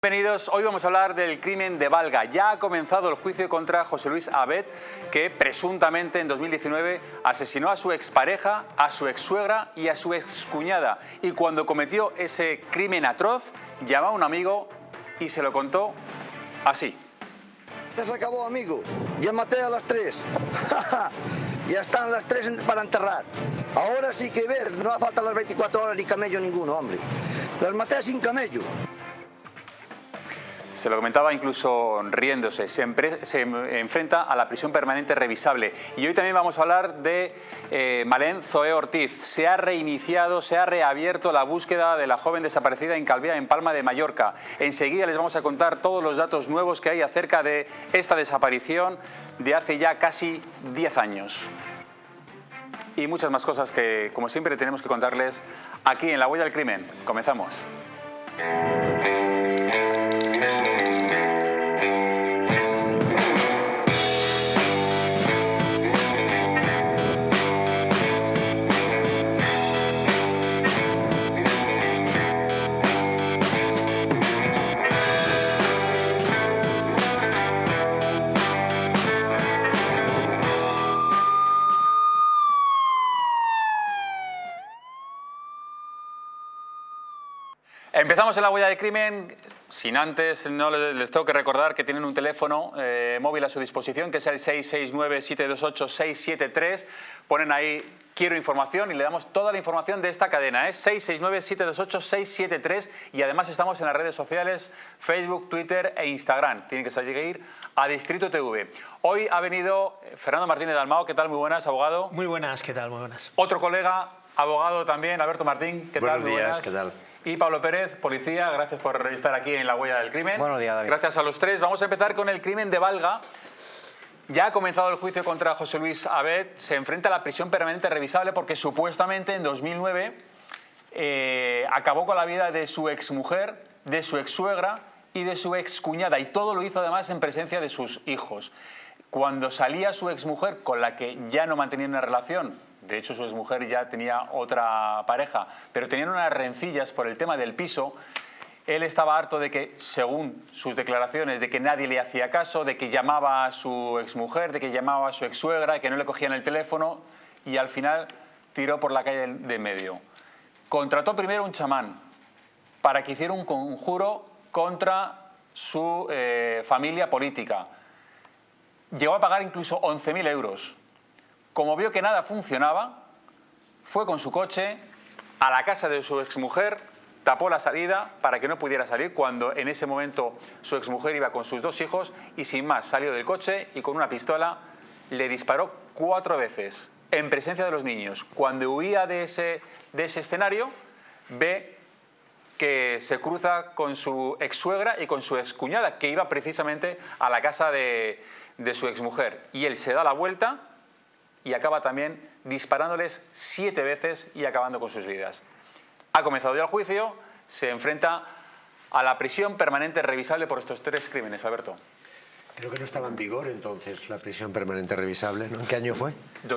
Bienvenidos, hoy vamos a hablar del crimen de Valga. Ya ha comenzado el juicio contra José Luis Abet, que presuntamente en 2019 asesinó a su expareja, a su exsuegra y a su excuñada. Y cuando cometió ese crimen atroz, llamó a un amigo y se lo contó así. Ya se acabó, amigo. Ya maté a las 3. Ya están las 3 para enterrar. Ahora sí que ver, no hace falta las 24 horas ni camello ninguno, hombre. Las maté sin camello. Se lo comentaba incluso riéndose, se enfrenta a la prisión permanente revisable. Y hoy también vamos a hablar de Malén Zoé Ortiz. Se ha reiniciado, se ha reabierto la búsqueda de la joven desaparecida en Calviá, en Palma de Mallorca. Enseguida les vamos a contar todos los datos nuevos que hay acerca de esta desaparición de hace ya casi 10 años. Y muchas más cosas que, como siempre, tenemos que contarles aquí en La Huella del Crimen. Comenzamos. Empezamos en La Huella del Crimen. Sin antes, no les tengo que recordar que tienen un teléfono móvil a su disposición, que es el 669-728-673. Ponen ahí "quiero información" y le damos toda la información de esta cadena. 669-728-673. Y además estamos en las redes sociales Facebook, Twitter e Instagram. Tienen que seguir a Distrito TV. Hoy ha venido Fernando Martínez Dalmau. ¿Qué tal? Muy buenas, abogado. Muy buenas, ¿qué tal? Muy buenas. Otro colega, abogado también, Alberto Martín. ¿Qué tal? Buenos días, ¿qué tal? Y Pablo Pérez, policía, gracias por estar aquí en La Huella del Crimen. Buenos días, David. Gracias a los tres. Vamos a empezar con el crimen de Valga. Ya ha comenzado el juicio contra José Luis Abet. Se enfrenta a la prisión permanente revisable porque supuestamente en 2009 acabó con la vida de su exmujer, de su exsuegra y de su excuñada. Y todo lo hizo además en presencia de sus hijos. Cuando salía su exmujer, con la que ya no mantenía una relación, de hecho su exmujer ya tenía otra pareja, pero tenían unas rencillas por el tema del piso, él estaba harto de que, según sus declaraciones, de que nadie le hacía caso, de que llamaba a su exmujer, de que llamaba a su exsuegra, de que no le cogían el teléfono, y al final tiró por la calle de medio. Contrató primero un chamán para que hiciera un conjuro contra su familia política. Llegó a pagar incluso 11.000 euros. Como vio que nada funcionaba, fue con su coche a la casa de su exmujer, tapó la salida para que no pudiera salir, cuando en ese momento su exmujer iba con sus 2 hijos, y sin más salió del coche y con una pistola le disparó 4 veces en presencia de los niños. Cuando huía de ese escenario, ve que se cruza con su exsuegra y con su excuñada, que iba precisamente a la casa de su exmujer. Y él se da la vuelta y acaba también disparándoles 7 veces y acabando con sus vidas. Ha comenzado ya el juicio, se enfrenta a la prisión permanente revisable por estos 3 crímenes. Alberto. Creo que no estaba en vigor entonces la prisión permanente revisable, ¿no? ¿En qué año fue? En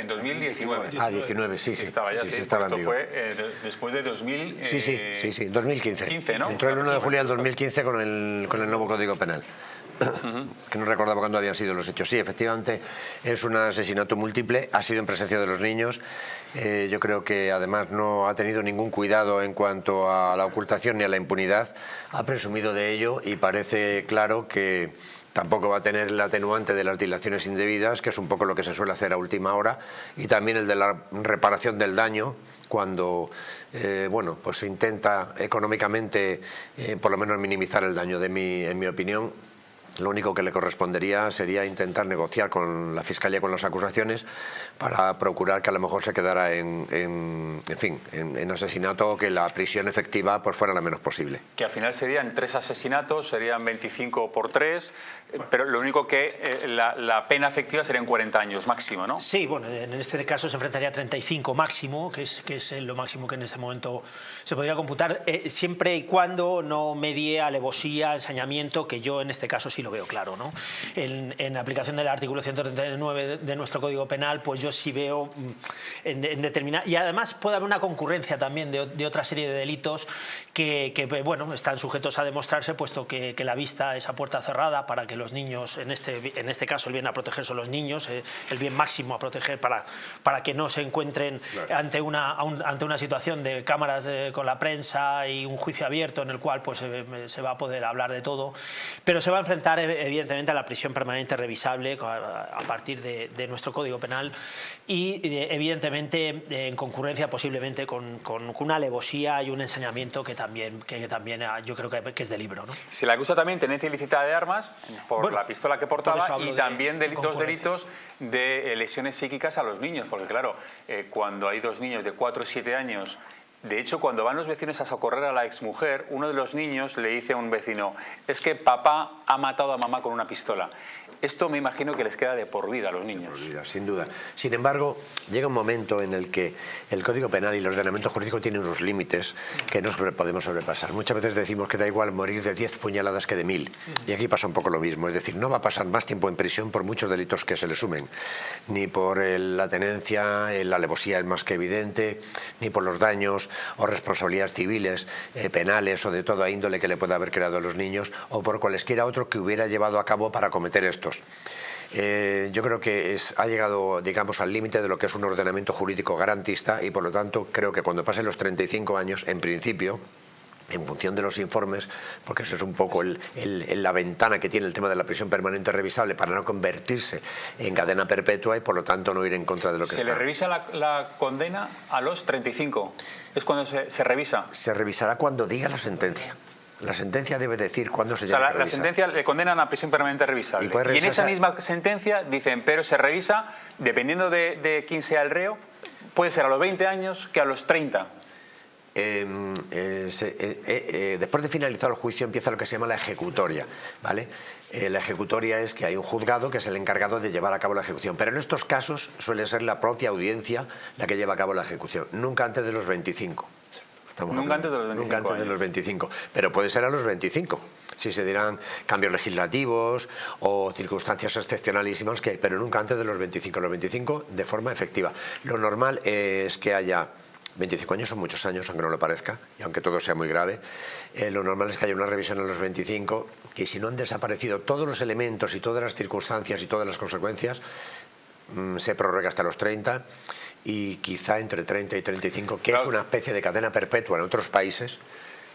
2019. Ah, 19, sí. Estaba ya, sí, estaba en vigor. Fue después de 2000... Sí, 2015. 15, ¿no? Entró el 1 de julio del 2015 con el nuevo Código Penal. Que no recordaba cuándo habían sido los hechos. Sí, efectivamente es un asesinato múltiple, ha sido en presencia de los niños. Yo creo que además no ha tenido ningún cuidado en cuanto a la ocultación ni a la impunidad, ha presumido de ello y parece claro que tampoco va a tener el atenuante de las dilaciones indebidas, que es un poco lo que se suele hacer a última hora, y también el de la reparación del daño, cuando pues se intenta económicamente por lo menos minimizar el daño. En mi opinión, lo único que le correspondería sería intentar negociar con la Fiscalía, con las acusaciones, para procurar que a lo mejor se quedara en asesinato, o que la prisión efectiva pues fuera la menos posible. Que al final serían 3 asesinatos, serían 25 por 3, pero lo único que la pena efectiva serían 40 años máximo, ¿no? Sí, bueno, en este caso se enfrentaría a 35 máximo, que es lo máximo que en este momento se podría computar, siempre y cuando no medie alevosía, ensañamiento, que yo en este caso sí lo veo claro, ¿no? En aplicación del artículo 139 de nuestro Código Penal, pues yo sí veo en determinada... Y además puede haber una concurrencia también de otra serie de delitos que bueno, están sujetos a demostrarse, puesto que la vista es a puerta cerrada para que los niños, en este caso el bien a proteger son los niños, el bien máximo a proteger para que no se encuentren ante una situación de cámaras con la prensa y un juicio abierto en el cual pues se va a poder hablar de todo, pero se va a enfrentar evidentemente a la prisión permanente revisable a partir de nuestro Código Penal y evidentemente en concurrencia posiblemente con una alevosía y un ensañamiento que también yo creo que es de libro, ¿no? Se le acusa también tenencia ilícita de armas por la pistola que portaba y también dos delitos de lesiones psíquicas a los niños, porque claro, cuando hay dos niños de 4 y 7 años, de hecho cuando van los vecinos a socorrer a la exmujer, uno de los niños le dice a un vecino, es que papá ha matado a mamá con una pistola. Esto me imagino que les queda de por vida a los niños. De por vida, sin duda. Sin embargo, llega un momento en el que el Código Penal y el ordenamiento jurídico tienen unos límites que no podemos sobrepasar. Muchas veces decimos que da igual morir de 10 puñaladas que de 1000. Y aquí pasa un poco lo mismo. Es decir, no va a pasar más tiempo en prisión por muchos delitos que se le sumen. Ni por la tenencia, la alevosía es más que evidente, ni por los daños o responsabilidades civiles, penales o de toda índole que le pueda haber creado a los niños, o por cualesquiera otro que hubiera llevado a cabo para cometer estos. Yo creo que ha llegado, digamos, al límite de lo que es un ordenamiento jurídico garantista y por lo tanto creo que cuando pasen los 35 años, en principio, en función de los informes, porque eso es un poco la ventana que tiene el tema de la prisión permanente revisable para no convertirse en cadena perpetua y por lo tanto no ir en contra de lo que está. ¿Se le revisa la condena a los 35? ¿Es cuando se revisa? Se revisará cuando diga la sentencia. La sentencia debe decir cuándo se llega a revisar. La sentencia le condenan a prisión permanente revisable. Y en esa misma sentencia dicen, pero se revisa, dependiendo de quién sea el reo, puede ser a los 20 años que a los 30. Después de finalizado el juicio empieza lo que se llama la ejecutoria, ¿vale? La ejecutoria es que hay un juzgado que es el encargado de llevar a cabo la ejecución, pero en estos casos suele ser la propia audiencia la que lleva a cabo la ejecución, nunca antes de los 25. Nunca antes de los 25. Nunca antes de los 25, pero puede ser a los 25. Si se dirán cambios legislativos o circunstancias excepcionalísimas, pero nunca antes de los 25. Los 25 de forma efectiva. Lo normal es que haya 25 años, son muchos años, aunque no lo parezca, y aunque todo sea muy grave. Lo normal es que haya una revisión a los 25, que si no han desaparecido todos los elementos y todas las circunstancias y todas las consecuencias, se prorroga hasta los 30 y quizá entre 30 y 35, que es una especie de cadena perpetua en otros países,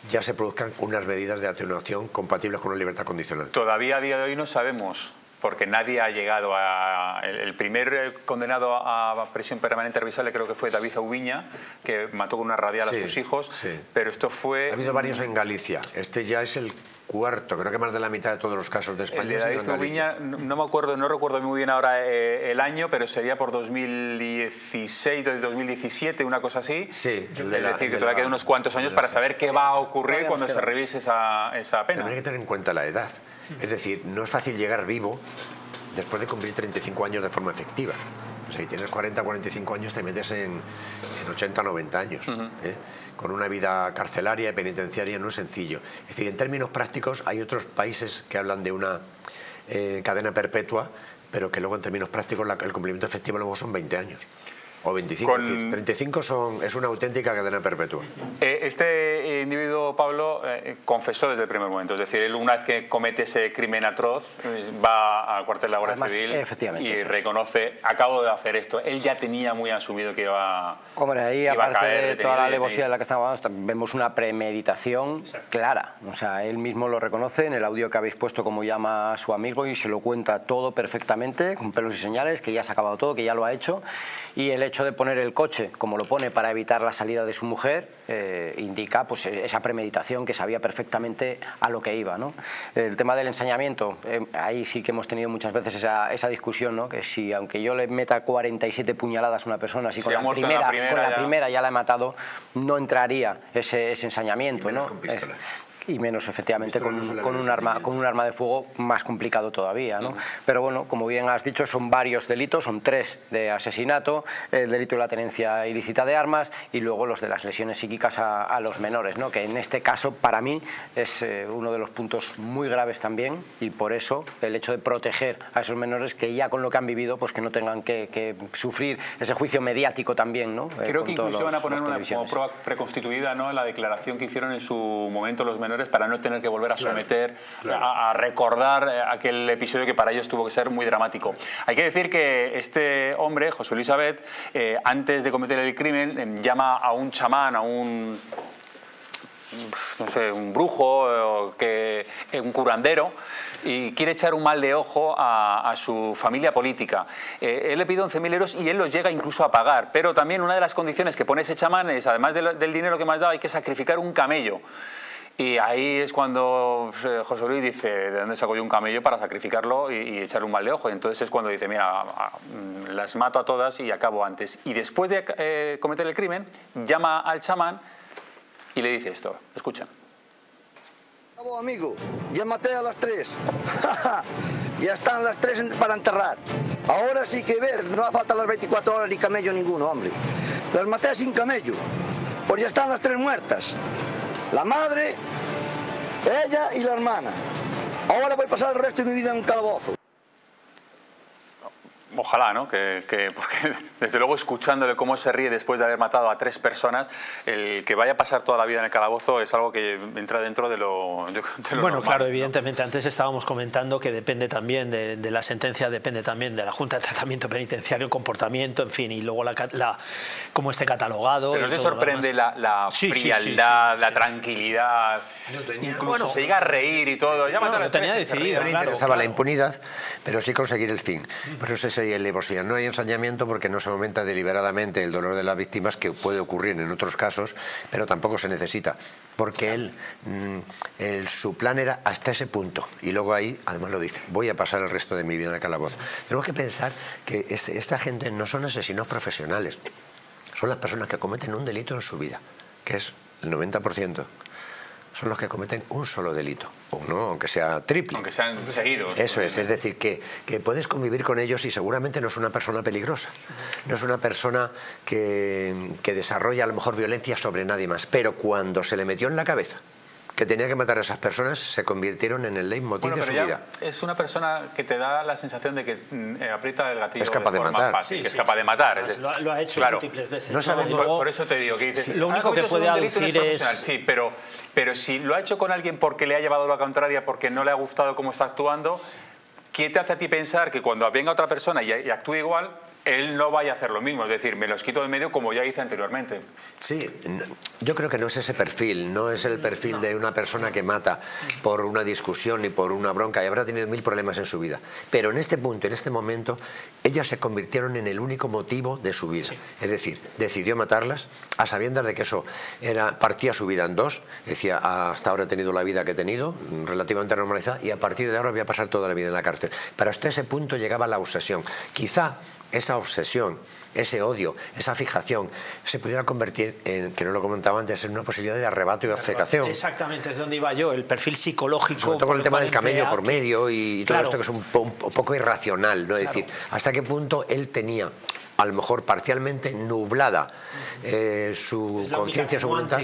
ya se produzcan unas medidas de atenuación compatibles con una libertad condicional. Todavía a día de hoy no sabemos, porque nadie ha llegado a... El primer condenado a prisión permanente revisable creo que fue David Aubiña, que mató con una radial a sus hijos, pero esto fue... Ha habido varios en Galicia, este ya es el cuarto, creo que más de la mitad de todos los casos de España. El de David Aubiña, no recuerdo muy bien ahora el año, pero sería por 2016 o 2017, una cosa así. Sí. Es decir, que todavía quedan unos cuantos años para saber qué va a ocurrir cuando se revise esa pena. También hay que tener en cuenta la edad. Es decir, no es fácil llegar vivo después de cumplir 35 años de forma efectiva. O sea, si tienes 40 o 45 años te metes en 80 o 90 años. Con una vida carcelaria y penitenciaria no es sencillo. Es decir, en términos prácticos hay otros países que hablan de una cadena perpetua, pero que luego en términos prácticos el cumplimiento efectivo luego son 20 años. O 25, es decir, 35 es una auténtica cadena perpetua. Este individuo, Pablo, confesó desde el primer momento. Es decir, él una vez que comete ese crimen atroz, va al cuartel de la Guardia Civil y reconoce, acabo de hacer esto. Él ya tenía muy asumido que iba, hombre, ahí iba aparte a caer. De toda la alevosía de la que estamos hablando, vemos una premeditación clara. O sea, él mismo lo reconoce en el audio que habéis puesto, como llama a su amigo, y se lo cuenta todo perfectamente, con pelos y señales, que ya se ha acabado todo, que ya lo ha hecho. Y el hecho de poner el coche, como lo pone, para evitar la salida de su mujer, indica pues esa premeditación, que sabía perfectamente a lo que iba, ¿no? El tema del ensañamiento, ahí sí que hemos tenido muchas veces esa discusión, ¿no? Que si aunque yo le meta 47 puñaladas a una persona, si con la primera ya la he matado, no entraría ese ensañamiento, ¿no? y menos efectivamente con un arma de fuego, más complicado todavía, ¿no? Pero bueno, como bien has dicho, son varios delitos, son 3 de asesinato, el delito de la tenencia ilícita de armas y luego los de las lesiones psíquicas a los menores, ¿no? Que en este caso para mí es uno de los puntos muy graves también, y por eso el hecho de proteger a esos menores que ya con lo que han vivido pues que no tengan que sufrir ese juicio mediático también, ¿no? Creo que incluso van a poner una como prueba preconstituida, ¿no?, en la declaración que hicieron en su momento los menores para no tener que volver a someter, a recordar aquel episodio que para ellos tuvo que ser muy dramático. Hay que decir que este hombre, José Luis Abet, antes de cometer el crimen, llama a un chamán, a un, no sé, un brujo, un curandero, y quiere echar un mal de ojo a su familia política. Él le pide 11.000 euros y él los llega incluso a pagar, pero también una de las condiciones que pone ese chamán es, además del dinero que me has dado, hay que sacrificar un camello. Y ahí es cuando José Luis dice, ¿de dónde saco yo un camello para sacrificarlo y echarle un mal de ojo? Y entonces es cuando dice, mira, las mato a todas y acabo antes. Y después de cometer el crimen, llama al chamán y le dice esto. Escucha. Amigo, ya maté a las 3. Ya están las 3 para enterrar. Ahora sí que ver, no hace falta las 24 horas ni camello ninguno, hombre. Las maté sin camello, pues ya están las 3 muertas. La madre, ella y la hermana. Ahora voy a pasar el resto de mi vida en un calabozo. Ojalá, ¿no? Porque desde luego escuchándole cómo se ríe después de haber matado a 3 personas, el que vaya a pasar toda la vida en el calabozo es algo que entra dentro de lo bueno, normal, claro, ¿no? Evidentemente, antes estábamos comentando que depende también de la sentencia, depende también de la Junta de Tratamiento Penitenciario, el comportamiento, en fin, y luego cómo esté catalogado. Pero ¿no te sorprende la frialdad, la tranquilidad? Incluso se llega a reír y todo. Ya no, lo tenía decidido. No le interesaba la impunidad, pero sí conseguir el fin. Por eso esa alevosía. No hay ensañamiento porque no se aumenta deliberadamente el dolor de las víctimas, que puede ocurrir en otros casos, pero tampoco se necesita, porque su plan era hasta ese punto, y luego ahí, además lo dice, voy a pasar el resto de mi vida en el calabozo. Tenemos que pensar que esta gente no son asesinos profesionales, son las personas que cometen un delito en su vida, que es el 90%. Son los que cometen un solo delito, o no, aunque sea triple. Aunque sean seguidos. Eso es decir, que puedes convivir con ellos y seguramente no es una persona peligrosa, no es una persona que desarrolla a lo mejor violencia sobre nadie más, pero cuando se le metió en la cabeza que tenía que matar a esas personas, se convirtieron en el leitmotiv de su vida. Es una persona que te da la sensación de que aprieta el gatillo es capaz de matar. Fácil, que es capaz de matar. Lo ha hecho múltiples veces. No sabemos, por eso te digo que dices, lo único que puede aducir es... Sí, pero si lo ha hecho con alguien porque le ha llevado la contraria, porque no le ha gustado cómo está actuando, ¿qué te hace a ti pensar que cuando venga otra persona y actúe igual, él no vaya a hacer lo mismo? Es decir, me los quito de medio como ya hice anteriormente. Sí, yo creo que no es ese perfil, no es el perfil de una persona que mata por una discusión ni por una bronca, y habrá tenido 1000 problemas en su vida. Pero en este punto, en este momento, ellas se convirtieron en el único motivo de su vida. Sí. Es decir, decidió matarlas a sabiendas de que eso partía su vida en 2, decía, hasta ahora he tenido la vida que he tenido, relativamente normalizada, y a partir de ahora voy a pasar toda la vida en la cárcel. Pero hasta ese punto llegaba la obsesión. Quizá esa obsesión, ese odio, esa fijación, se pudiera convertir en, que no lo comentaba antes, en una posibilidad de arrebato y obcecación. Exactamente, es donde iba yo, el perfil psicológico. Sobre todo con el tema del camello por medio y todo esto que es un poco irracional, ¿no? Es decir, hasta qué punto él tenía, a lo mejor parcialmente nublada su conciencia, su voluntad.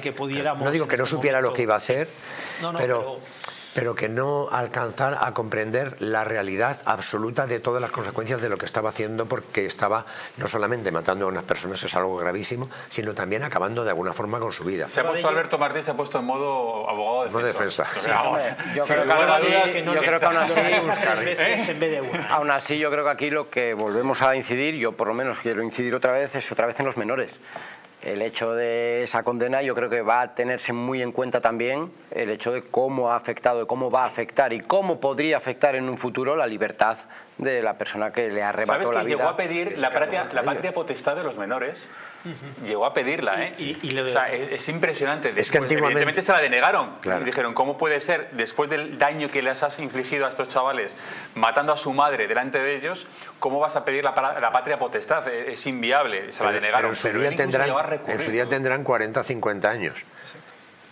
No digo que no supiera lo que iba a hacer, pero que no alcanzar a comprender la realidad absoluta de todas las consecuencias de lo que estaba haciendo, porque estaba no solamente matando a unas personas, es algo gravísimo, sino también acabando de alguna forma con su vida. Se ha puesto Alberto Martín, se ha puesto en modo abogado defensor. Yo creo que aún así, 3 veces en vez de una. Aún así, yo creo que aquí lo que volvemos a incidir, yo por lo menos quiero incidir otra vez, es otra vez en los menores. El hecho de esa condena yo creo que va a tenerse muy en cuenta también el hecho de cómo ha afectado, de cómo va a afectar y cómo podría afectar en un futuro la libertad de la persona que le arrebató la vida. ¿Sabes que llegó a pedir la patria potestad de los menores? Llegó a pedirla, ¿eh? O sea, es impresionante. Después, es que antiguamente... Evidentemente se la denegaron. Claro. Y dijeron, ¿cómo puede ser, después del daño que les has infligido a estos chavales, matando a su madre delante de ellos, cómo vas a pedir la patria potestad? Es inviable. Se la denegaron. Pero en su día tendrán 40 o 50 años.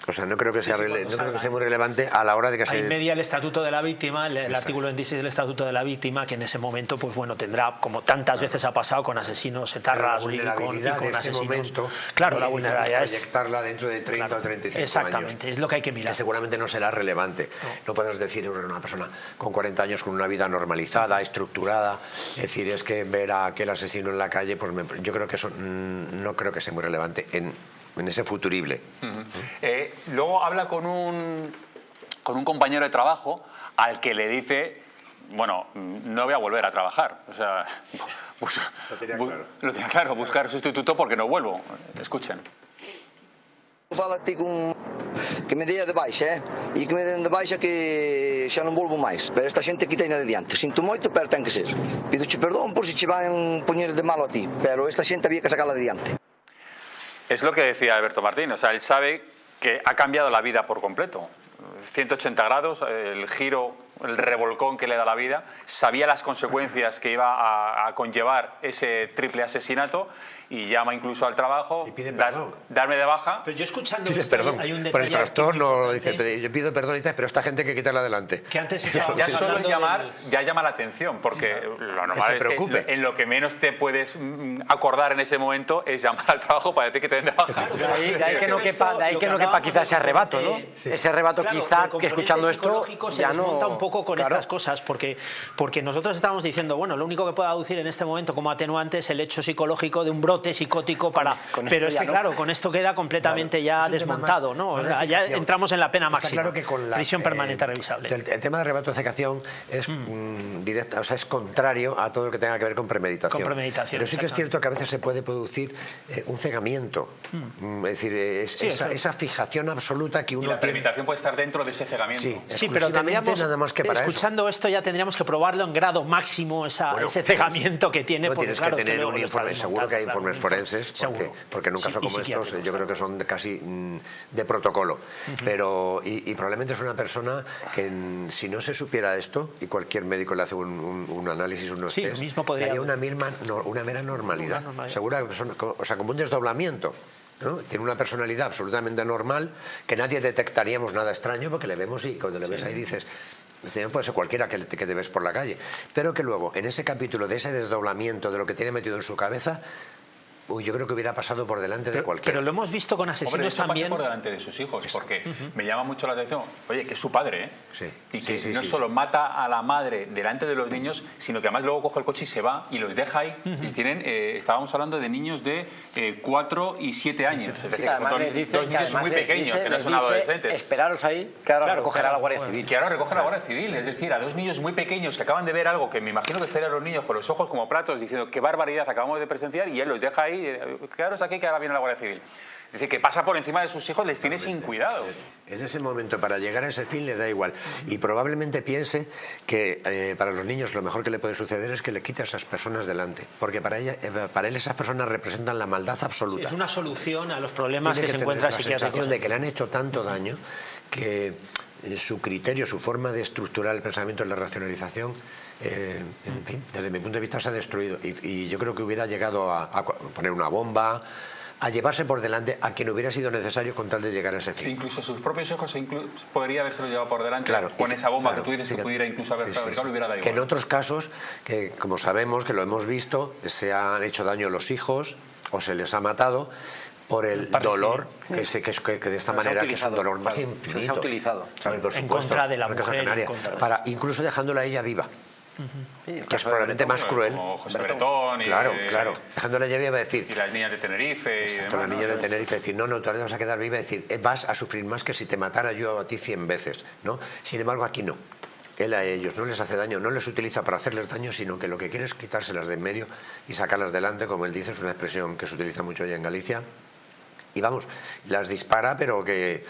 O sea, no creo que sea, Sí, no creo que sea muy relevante a la hora de que Ahí se... media el Estatuto de la Víctima, el artículo 26 del Estatuto de la Víctima, que en ese momento, pues bueno, tendrá, como tantas veces ha pasado con asesinos etarras y con asesinos... Momento, claro, la vulnerabilidad es... proyectarla dentro de 30 o 35 años. Exactamente, es lo que hay que mirar. Que seguramente no será relevante. No puedes decir una persona con 40 años con una vida normalizada, estructurada, es decir, es que ver a aquel asesino en la calle, pues yo creo que eso no creo que sea muy relevante en ese futurible. Luego habla con un compañero de trabajo al que le dice, bueno, no voy a volver a trabajar. O sea, lo tenía claro, buscar sustituto porque no vuelvo. Escuchen. Fala-te que me dê de baixa, e que me den de baixa que xa non volvo máis. Pero esta xente aquí teina de diante. Sinto moito, pero ten que ser. Pidoche perdón por si che van poñer de malo a ti, pero esta xente había que sacala de diante. Es lo que decía Alberto Martín, o sea, él sabe que ha cambiado la vida por completo. 180 grados, el giro, el revolcón que le da la vida, sabía las consecuencias que iba a conllevar ese triple asesinato y llama incluso al trabajo, darme de baja. Pero yo escuchando Dice esto, perdón, hay un por el detalle trastorno, dice, yo pido perdón y tal, pero esta gente hay que quitarla adelante. que antes estábamos Ya solo hablando llamar del- ya llama la atención, porque lo normal se es preocupe. que en lo que menos te puedes acordar en ese momento es llamar al trabajo para decir que te den de baja. De ahí que no quepa quizá ese arrebato, ¿no? Ese arrebato quizá que escuchando esto se ya desmonta no... un poco con Claro. estas cosas, porque nosotros estábamos diciendo, bueno, lo único que puede aducir en este momento como atenuante es el hecho psicológico de un brote psicótico para... Con Pero esto es ya que no. claro, con esto queda completamente ya Es un tema desmontado, más- ¿no? más O de sea, ya fijación. entramos en la pena Está máxima. claro que con la, prisión permanente revisable. El tema de arrebato de cecación es directa, o sea, es contrario a todo lo que tenga que ver con premeditación. Con premeditación, Pero sí que es cierto que a veces se puede producir un cegamiento. Es decir, esa fijación absoluta que Y uno la tiene. premeditación puede estar dentro de ese cegamiento. Sí, pero exclusivamente tendríamos, nada más que para escuchando esto ya tendríamos que probarlo en grado máximo ese cegamiento que tiene. No, porque, tienes claro, que es que tener luego un lo está informe, seguro que hay desmontando, informes claro, forenses, porque en un caso y como estos psiquiátricos, yo creo que son casi de protocolo. Pero, y probablemente es una persona que si no se supiera esto, y cualquier médico le hace un análisis, unos Sí, test, mismo podría daría haber. una mera normalidad. Una normalidad. Segura que persona, o sea, como un desdoblamiento. ¿No? Tiene una personalidad absolutamente normal, que nadie detectaríamos nada extraño porque le vemos y cuando le ves ahí dices, este puede ser cualquiera que te ves por la calle, pero que luego en ese capítulo de ese desdoblamiento de lo que tiene metido en su cabeza, yo creo que hubiera pasado por delante de cualquiera. Pero lo hemos visto con Hombre, de asesinos hecho, pasa también. por delante de sus hijos, porque me llama mucho la atención, oye, que es su padre, ¿eh? Sí. Y que Sí, no sí. solo mata a la madre delante de los niños, sino que además luego coge el coche y se va y los deja ahí. Y tienen, estábamos hablando de niños de 4 y 7 años. Es decir, que son dos niños muy pequeños, que no son adolescentes. Esperaros ahí, que ahora recogerá la Guardia Civil. Que ahora recoge la Guardia Civil, es decir, a dos niños muy pequeños que acaban de ver algo que me imagino que estarían los niños con los ojos como platos diciendo qué barbaridad acabamos de presenciar y él los deja ahí, quedaros aquí que ahora viene la Guardia Civil. Es decir, que pasa por encima de sus hijos, les tiene sin cuidado. En ese momento, para llegar a ese fin, le da igual. Y probablemente piense que para los niños lo mejor que le puede suceder es que le quite a esas personas delante. Porque para él esas personas representan la maldad absoluta. Es una solución a los problemas Tiene que se tener encuentra la psiquiátricos. sensación de que le han hecho tanto daño que su criterio, su forma de estructurar el pensamiento, la racionalización, en fin, desde mi punto de vista se ha destruido. Y yo creo que hubiera llegado a poner una bomba, a llevarse por delante a quien hubiera sido necesario con tal de llegar a ese fin. Incluso sus propios hijos podría haberse llevado por delante Claro, con esa bomba claro, que tú dices que fíjate. pudiera incluso haber fabricado, le hubiera dado Que en igual. otros casos, que como sabemos, que lo hemos visto, se han hecho daño los hijos o se les ha matado por el dolor, que de esta manera, que es un dolor más infinito. Se ha utilizado. ¿Sabes? Por En supuesto, contra de la una cosa mujer, canaria, en contra. para, incluso dejándola a ella viva. Que es probablemente más cruel. Como José Bretón y, Claro, dejándola a ella viva, va a decir, y las niñas de Tenerife. Y exacto, demás, la niña ¿no? de Tenerife, decir, no, tú ahora te vas a quedar viva, decir, vas a sufrir más que si te matara yo a ti 100 veces, ¿no? Sin embargo, aquí no. Él a ellos no les hace daño, no les utiliza para hacerles daño, sino que lo que quiere es quitárselas de en medio y sacarlas delante, como él dice, es una expresión que se utiliza mucho allá en Galicia. Y vamos, las dispara, pero que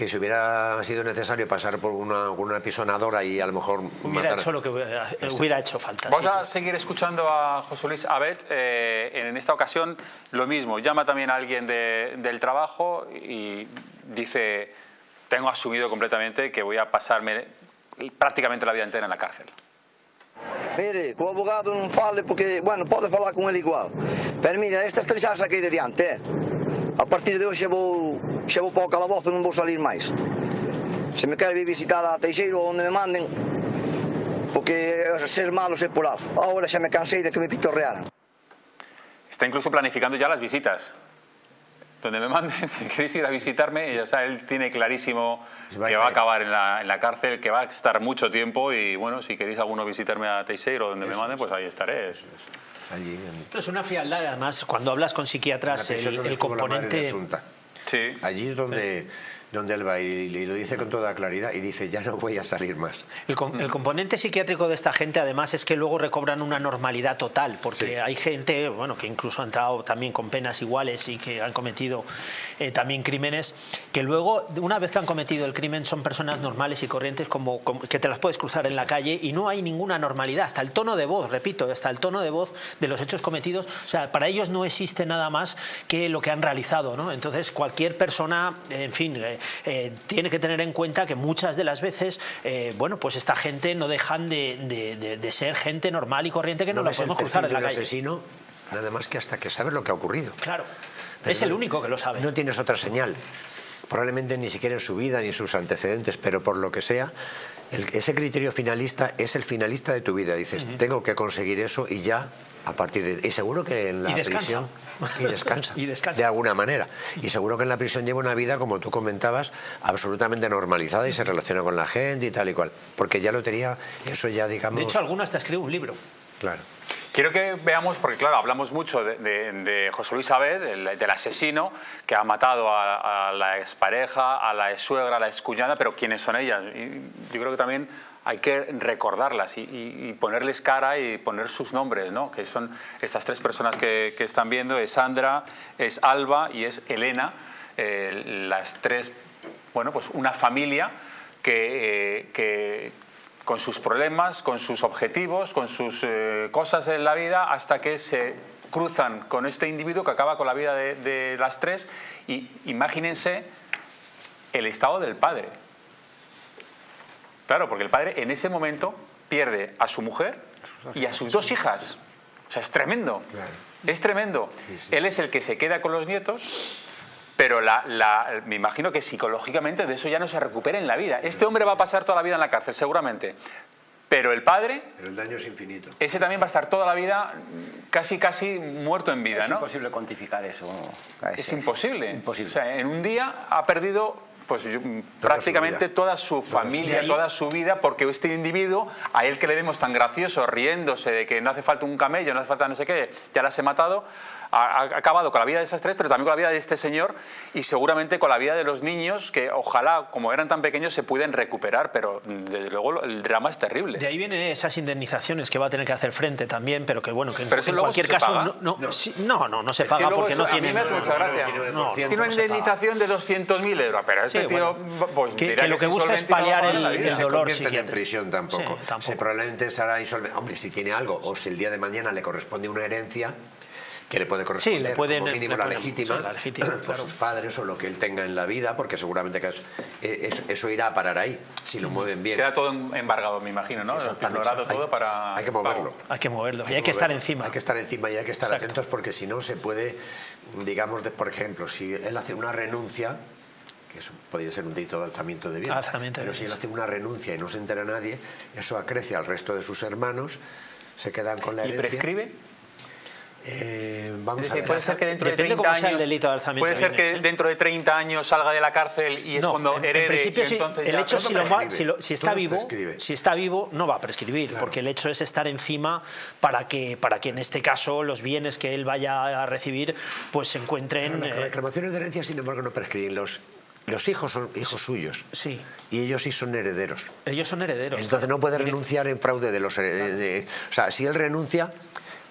si hubiera sido necesario pasar por una pisonadora y a lo mejor Hubiera matar... hecho lo que hubiera hecho falta. Vamos sí, a seguir escuchando a José Luis Abet. En esta ocasión lo mismo, llama también a alguien del trabajo y dice, tengo asumido completamente que voy a pasarme prácticamente la vida entera en la cárcel. Mire, co abogado non fale porque, bueno, pode falar con ele igual. Pero mira, estas tres xa saquei de diante, A partir de hoxe xa vou para o calabozo, non vou salir máis. Se me quere vir visitar a Teixeiro onde me manden, porque ser malo, ser polado. Ahora xa me cansei de que me pitorrearan. Está incluso planificando ya las visitas. Donde me manden, si queréis ir a visitarme, o sea, él tiene clarísimo que va a acabar en la cárcel, que va a estar mucho tiempo y bueno, si queréis alguno visitarme a Teixeiro donde me manden, pues ahí estaré. Allí, Es una frialdad, además, cuando hablas con psiquiatras, el componente... Sí. Allí es donde él va y lo dice con toda claridad y dice, ya no voy a salir más. El componente psiquiátrico de esta gente, además, es que luego recobran una normalidad total, porque Sí. hay gente, bueno, que incluso ha entrado también con penas iguales y que han cometido también crímenes, que luego, una vez que han cometido el crimen, son personas normales y corrientes como que te las puedes cruzar en la calle y no hay ninguna normalidad. Hasta el tono de voz, repito, hasta el tono de voz de los hechos cometidos, o sea, para ellos no existe nada más que lo que han realizado, ¿no? Entonces, cualquier persona, en fin, tiene que tener en cuenta que muchas de las veces, bueno, pues esta gente no dejan de ser gente normal y corriente que no la podemos cruzar en la calle. Asesino, nada más que hasta que sabes lo que ha ocurrido. Claro, Pero es el único que lo sabe. No tienes otra señal. Probablemente ni siquiera en su vida ni en sus antecedentes, pero por lo que sea, ese criterio finalista es el finalista de tu vida. Dices, tengo que conseguir eso y ya, a partir de... Y seguro que en la prisión... Y descansa. Y descansa. De alguna manera. Y seguro que en la prisión lleva una vida, como tú comentabas, absolutamente normalizada y se relaciona con la gente y tal y cual. Porque ya lo tenía, eso ya, digamos... De hecho, alguno hasta escribe un libro. Claro. Quiero que veamos, porque claro, hablamos mucho de José Luis Abed, del asesino que ha matado a la expareja, a la exsuegra, a la excuñada, pero ¿quiénes son ellas? Y yo creo que también hay que recordarlas y ponerles cara y poner sus nombres, ¿no? Que son estas tres personas que están viendo, es Sandra, es Alba y es Elena, las tres, bueno, pues una familia que con sus problemas, con sus objetivos, con sus cosas en la vida, hasta que se cruzan con este individuo que acaba con la vida de las tres. Y imagínense el estado del padre. Claro, porque el padre en ese momento pierde a su mujer y a sus dos hijas. O sea, es tremendo. Claro. Es tremendo. Sí, sí. Él es el que se queda con los nietos, pero me imagino que psicológicamente de eso ya no se recupera en la vida. Este hombre va a pasar toda la vida en la cárcel, seguramente. Pero el padre, Pero el daño es infinito. ese también va a estar toda la vida casi muerto en vida, Es ¿no? imposible cuantificar eso. Es imposible. Imposible. O sea, en un día ha perdido pues prácticamente toda su familia, toda su vida, porque este individuo, a él que le vemos tan gracioso, riéndose de que no hace falta un camello, no hace falta no sé qué, ya las he matado, ha acabado con la vida de esas tres, pero también con la vida de este señor y seguramente con la vida de los niños que ojalá, como eran tan pequeños, se pueden recuperar, pero desde luego el drama es terrible. De ahí vienen esas indemnizaciones que va a tener que hacer frente también, pero que bueno, que Pero eso en luego cualquier se caso paga. no se Es que paga luego porque eso no tiene... A mí me hace mucha gracia. Tiene una se paga. indemnización de 200.000 euros, pero este Sí, tío bueno, pues, que dirá lo que es busca es insolvente y no va a paliar pagar la el vida. Se dolor convierte en psiquiátrico. prisión tampoco. Sí, tampoco. Se probablemente será insolvente. Hombre, si tiene algo o si el día de mañana le corresponde una herencia que le puede corresponder, Sí, le pueden- como mínimo le la pueden- legítima, sí, la legítima, por claro. sus padres o lo que él tenga en la vida, porque seguramente que eso irá a parar ahí, si lo mueven bien. Queda todo embargado, me imagino, ¿no? Exactamente. Ignorado todo para... Hay que moverlo. Hay que moverlo y hay que estar encima. Hay que estar encima y hay que estar Exacto. atentos porque si no se puede, digamos, por ejemplo, si él hace una renuncia, que eso podría ser un delito de alzamiento de bienes, Alzamiento de pero si él bienes. hace una renuncia y no se entera nadie, eso acrece al resto de sus hermanos, se quedan con la ¿Y herencia. prescribe? Vamos Es a decir, ver. puede ser que dentro de Depende 30 cómo sea el años... delito de alzamiento Puede de ser que bienes, ¿eh? dentro de 30 años salga de la cárcel y es cuando en herede principio y sí, entonces el ya... hecho todo si está todo vivo, prescribe. si está vivo no va a prescribir, Claro. porque el hecho es estar encima para que en este caso los bienes que él vaya a recibir pues se encuentren Las reclamaciones de herencia, sin embargo, no prescriben. Los hijos son hijos suyos sí, y ellos sí son herederos. ellos son herederos. Entonces no puede renunciar en fraude de los herederos. O sea, si él renuncia,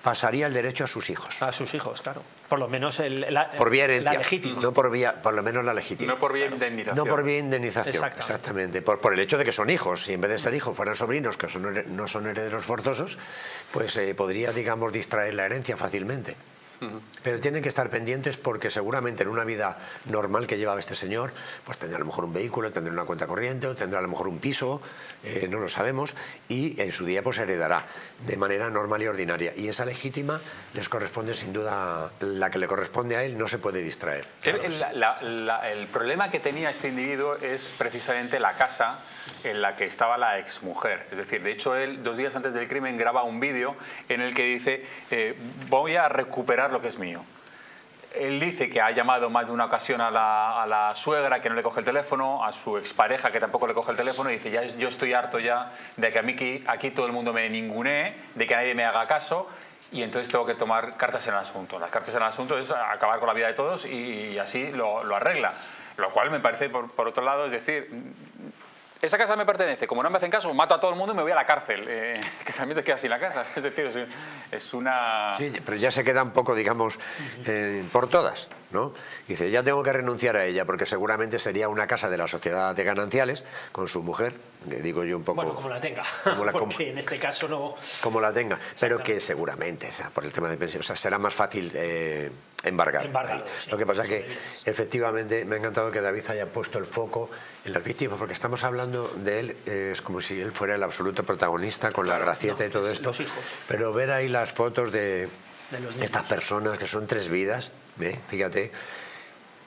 pasaría el derecho a sus hijos. A sus hijos, claro. Por lo menos Por vía herencia. la legítima. No por vía, por lo menos la legítima. No por vía indemnización. No por vía indemnización, Exactamente. exactamente. Por el hecho de que son hijos. Si en vez de ser hijos fueran sobrinos, que no son herederos forzosos, pues podría, digamos, distraer la herencia fácilmente. Pero tienen que estar pendientes porque seguramente en una vida normal que llevaba este señor, pues tendrá a lo mejor un vehículo, tendrá una cuenta corriente, o tendrá a lo mejor un piso, no lo sabemos, y en su día pues heredará de manera normal y ordinaria. Y esa legítima les corresponde sin duda, la que le corresponde a él no se puede distraer. Claro que sí. El problema que tenía este individuo es precisamente la casa en la que estaba la exmujer. Es decir, de hecho él 2 días antes del crimen graba un vídeo en el que dice voy a recuperar lo que es mío. Él dice que ha llamado más de una ocasión a la suegra que no le coge el teléfono, a su expareja que tampoco le coge el teléfono, y dice yo estoy harto ya de que aquí todo el mundo me ningunee, de que nadie me haga caso, y entonces tengo que tomar cartas en el asunto. Las cartas en el asunto es acabar con la vida de todos y así lo arregla. Lo cual me parece, por otro lado, es decir, esa casa me pertenece, como no me hacen caso, mato a todo el mundo y me voy a la cárcel, que también te quedas sin la casa. Es decir, es una... Sí, pero ya se queda un poco, digamos, por todas, ¿no? Dice, ya tengo que renunciar a ella porque seguramente sería una casa de la sociedad de gananciales con su mujer, que digo yo un poco... Bueno, como la tenga, porque en este caso no... Como la tenga, pero que seguramente, o sea, por el tema de pensión, o sea, será más fácil embargar. Sí, lo que pasa es que, efectivamente, me ha encantado que David haya puesto el foco en las víctimas, porque estamos hablando de él, es como si él fuera el absoluto protagonista con la gracieta y todo esto. Los hijos. Pero ver ahí las fotos de los estas personas, que son 3 vidas, fíjate,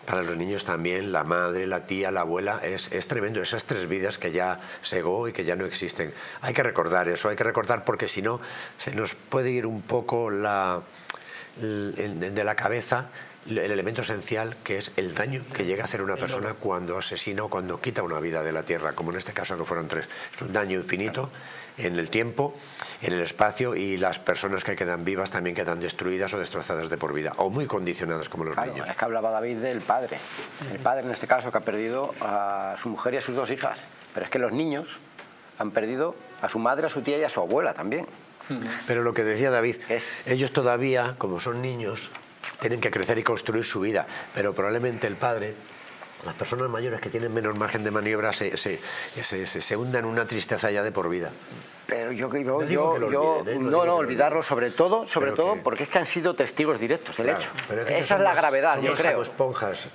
para los niños también, la madre, la tía, la abuela, es tremendo, esas 3 vidas que ya segó y que ya no existen. Hay que recordar eso, hay que recordar porque si no, se nos puede ir un poco de la cabeza el elemento esencial, que es el daño que llega a hacer una persona cuando asesina o cuando quita una vida de la tierra, como en este caso que fueron 3. Es un daño infinito en el tiempo, en el espacio, y las personas que quedan vivas también quedan destruidas o destrozadas de por vida, o muy condicionadas como los niños. Es que hablaba David del padre. El padre en este caso que ha perdido a su mujer y a sus 2 hijas. Pero es que los niños han perdido a su madre, a su tía y a su abuela también. Pero lo que decía David, ellos todavía, como son niños, tienen que crecer y construir su vida, pero probablemente el padre, las personas mayores que tienen menos margen de maniobra, se hundan en una tristeza ya de por vida. Pero yo no olvidarlo sobre todo porque es que han sido testigos directos del hecho. Esa es la gravedad, yo creo. Esponjas.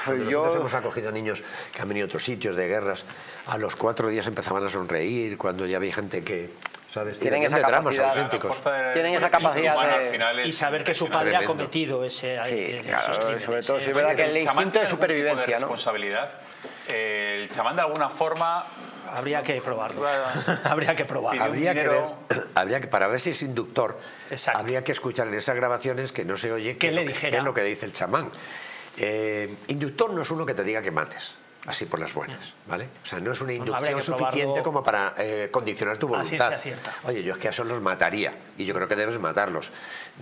Nosotros hemos acogido a niños que han venido a otros sitios de guerras, a los 4 días empezaban a sonreír, cuando ya había gente que... ¿sabes? Tienen esa capacidad, tienen esa capacidad de... Y saber que su padre ha cometido esos crímenes. Sobre todo, si es verdad que el instinto de supervivencia, ¿no? Responsabilidad. El chamán, de alguna forma... Habría que probarlo. Habría que probarlo. Habría que para ver si es inductor, exacto, habría que escuchar en esas grabaciones que no se oye qué es lo que dice el chamán. Inductor no es uno que te diga que mates, así por las buenas, ¿vale? O sea, no es una inducción suficiente como para condicionar tu voluntad. Oye, yo es que a esos los mataría, y yo creo que debes matarlos.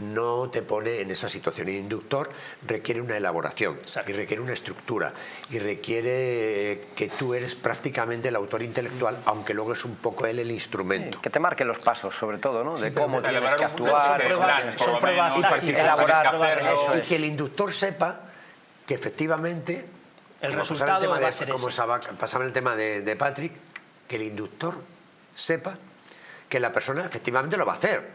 No te pone en esa situación. El inductor requiere una elaboración, y requiere una estructura, y requiere que tú eres prácticamente el autor intelectual, aunque luego es un poco él el instrumento. Sí, que te marque los pasos, sobre todo, ¿no? De cómo tienes que actuar. Son pruebas y que el inductor sepa que efectivamente... El resultado va a ser como pasaba el tema de Patrick, que el inductor sepa que la persona efectivamente lo va a hacer.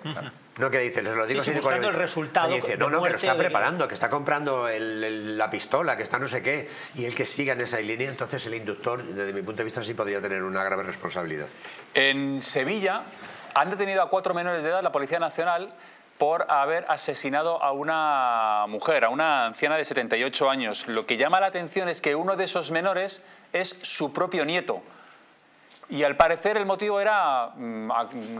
No que dice, les lo digo así de buscando el resultado. Dice, no, que lo está preparando, que está comprando la pistola, que está no sé qué, y el que siga en esa línea, entonces el inductor, desde mi punto de vista, sí podría tener una grave responsabilidad. En Sevilla han detenido a 4 menores de edad la Policía Nacional por haber asesinado a una mujer, a una anciana de 78 años. Lo que llama la atención es que uno de esos menores es su propio nieto. Y al parecer el motivo era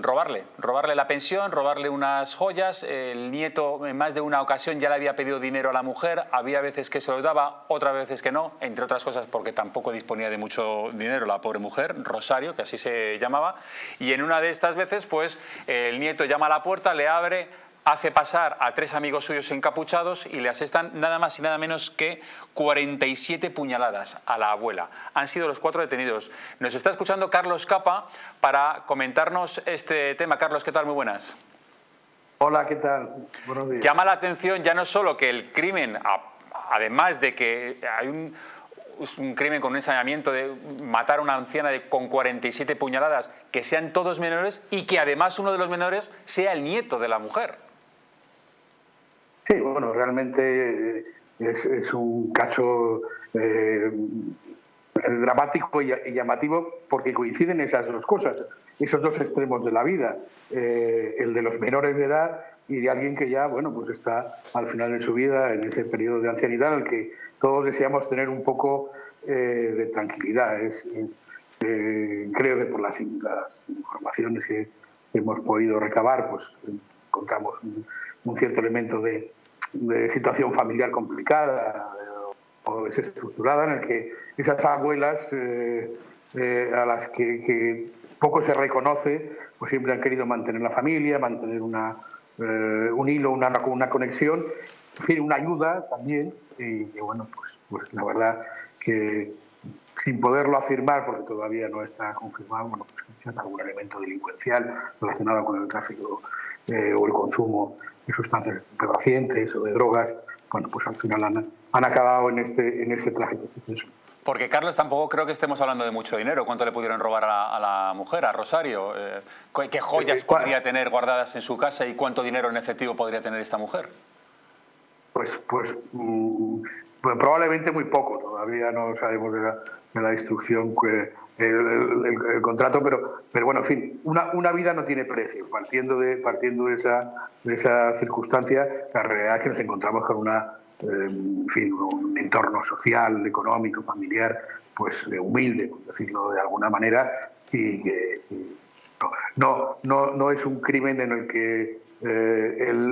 robarle la pensión, robarle unas joyas. El nieto en más de una ocasión ya le había pedido dinero a la mujer, había veces que se lo daba, otras veces que no, entre otras cosas porque tampoco disponía de mucho dinero la pobre mujer, Rosario, que así se llamaba. Y en una de estas veces, pues el nieto llama a la puerta, le abre, hace pasar a 3 amigos suyos encapuchados y le asestan nada más y nada menos que 47 puñaladas a la abuela. Han sido los 4 detenidos. Nos está escuchando Carlos Capa para comentarnos este tema. Carlos, ¿qué tal? Muy buenas. Hola, ¿qué tal? Buenos días. Llama la atención ya no solo que el crimen, además de que hay un crimen con un ensañamiento de matar a una anciana con 47 puñaladas, que sean todos menores y que además uno de los menores sea el nieto de la mujer. Sí, bueno, realmente es un caso dramático y llamativo porque coinciden esas dos cosas, esos dos extremos de la vida, el de los menores de edad y de alguien que ya, bueno, pues está al final de su vida, en ese periodo de ancianidad en el que todos deseamos tener un poco de tranquilidad. Creo que por las informaciones que hemos podido recabar, pues encontramos un cierto elemento de situación familiar complicada o desestructurada, en el que esas abuelas a las que poco se reconoce, pues siempre han querido mantener la familia, mantener un hilo, una conexión, en fin, una ayuda también, y bueno, pues la verdad que sin poderlo afirmar, porque todavía no está confirmado, bueno, pues quizás algún elemento delincuencial relacionado con el tráfico o el consumo de sustancias estupefacientes o de drogas, bueno, pues al final han acabado en este trágico suceso. Porque, Carlos, tampoco creo que estemos hablando de mucho dinero. ¿Cuánto le pudieron robar a la mujer, a Rosario? ¿Qué joyas podría tener guardadas en su casa y cuánto dinero en efectivo podría tener esta mujer? Pues probablemente muy poco. Todavía no sabemos de la instrucción, el contrato, pero bueno, en fin, una vida no tiene precio. Partiendo de esa circunstancia, la realidad es que nos encontramos con en fin, un entorno social, económico, familiar, pues humilde, por decirlo de alguna manera, y que no es un crimen en el que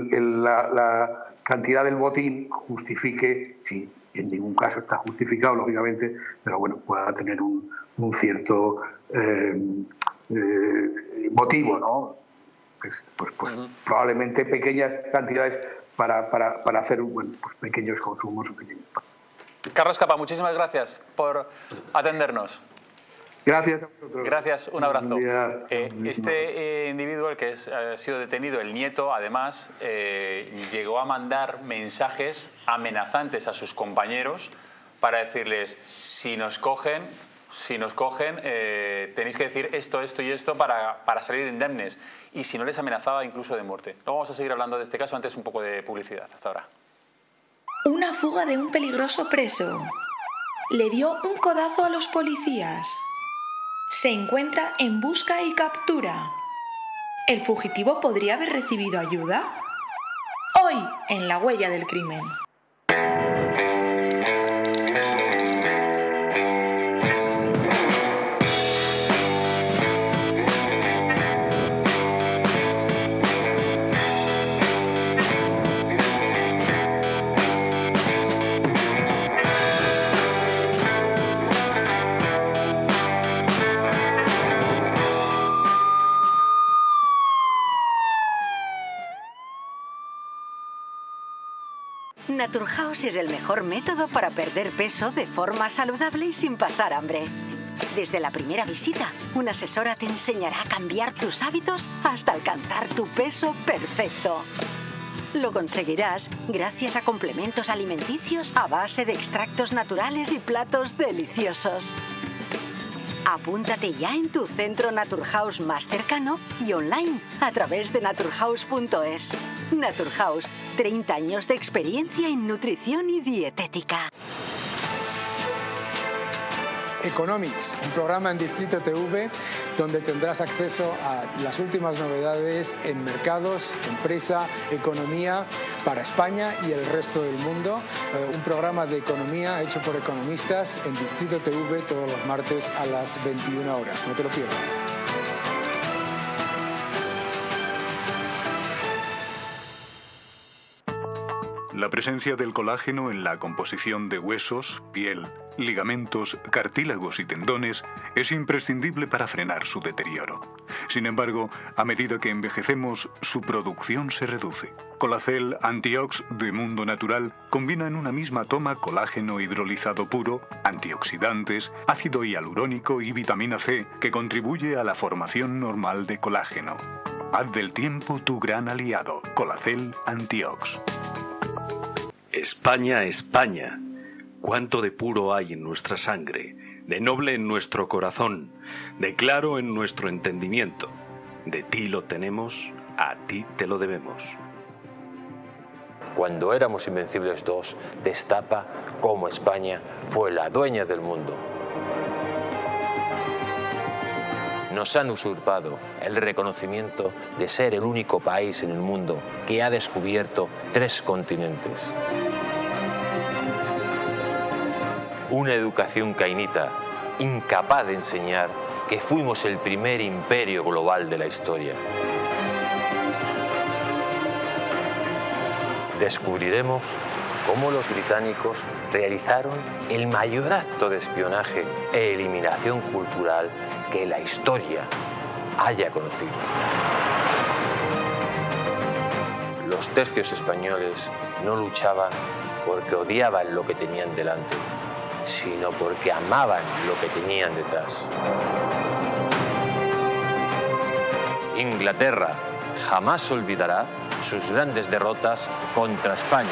la cantidad del botín justifique, sí, en ningún caso está justificado, lógicamente, pero bueno, pueda tener un cierto motivo, ¿no? Pues probablemente pequeñas cantidades para hacer pues pequeños consumos. Carlos Capa, muchísimas gracias por atendernos. Gracias a vosotros. Gracias, un abrazo. Este individuo, el que ha sido detenido, el nieto, además, llegó a mandar mensajes amenazantes a sus compañeros para decirles, si nos cogen, tenéis que decir esto y esto para salir indemnes. Y si no, les amenazaba incluso de muerte. Luego vamos a seguir hablando de este caso, antes un poco de publicidad. Hasta ahora. Una fuga de un peligroso preso. Le dio un codazo a los policías. Se encuentra en busca y captura. ¿El fugitivo podría haber recibido ayuda? Hoy, en La Huella del Crimen. Naturhaus es el mejor método para perder peso de forma saludable y sin pasar hambre. Desde la primera visita, una asesora te enseñará a cambiar tus hábitos hasta alcanzar tu peso perfecto. Lo conseguirás gracias a complementos alimenticios a base de extractos naturales y platos deliciosos. Apúntate ya en tu centro Naturhaus más cercano y online a través de naturhaus.es. Naturhaus, 30 años de experiencia en nutrición y dietética. Economics, un programa en Distrito TV donde tendrás acceso a las últimas novedades en mercados, empresa, economía para España y el resto del mundo. Un programa de economía hecho por economistas en Distrito TV todos los martes a las 21 horas. No te lo pierdas. La presencia del colágeno en la composición de huesos, piel, ligamentos, cartílagos y tendones es imprescindible para frenar su deterioro. Sin embargo, a medida que envejecemos, su producción se reduce. Colacel Antiox de Mundo Natural combina en una misma toma colágeno hidrolizado puro, antioxidantes, ácido hialurónico y vitamina C que contribuye a la formación normal de colágeno. Haz del tiempo tu gran aliado. Colacel Antiox. España, España, cuánto de puro hay en nuestra sangre, de noble en nuestro corazón, de claro en nuestro entendimiento. De ti lo tenemos, a ti te lo debemos. cuando éramos Invencibles 2, destapa cómo España fue la dueña del mundo. Nos han usurpado el reconocimiento de ser el único país en el mundo que ha descubierto 3 continentes. Una educación cainita, incapaz de enseñar que fuimos el primer imperio global de la historia. Descubriremos cómo los británicos realizaron el mayor acto de espionaje e eliminación cultural que la historia haya conocido. Los tercios españoles no luchaban porque odiaban lo que tenían delante, sino porque amaban lo que tenían detrás. Inglaterra jamás olvidará sus grandes derrotas contra España.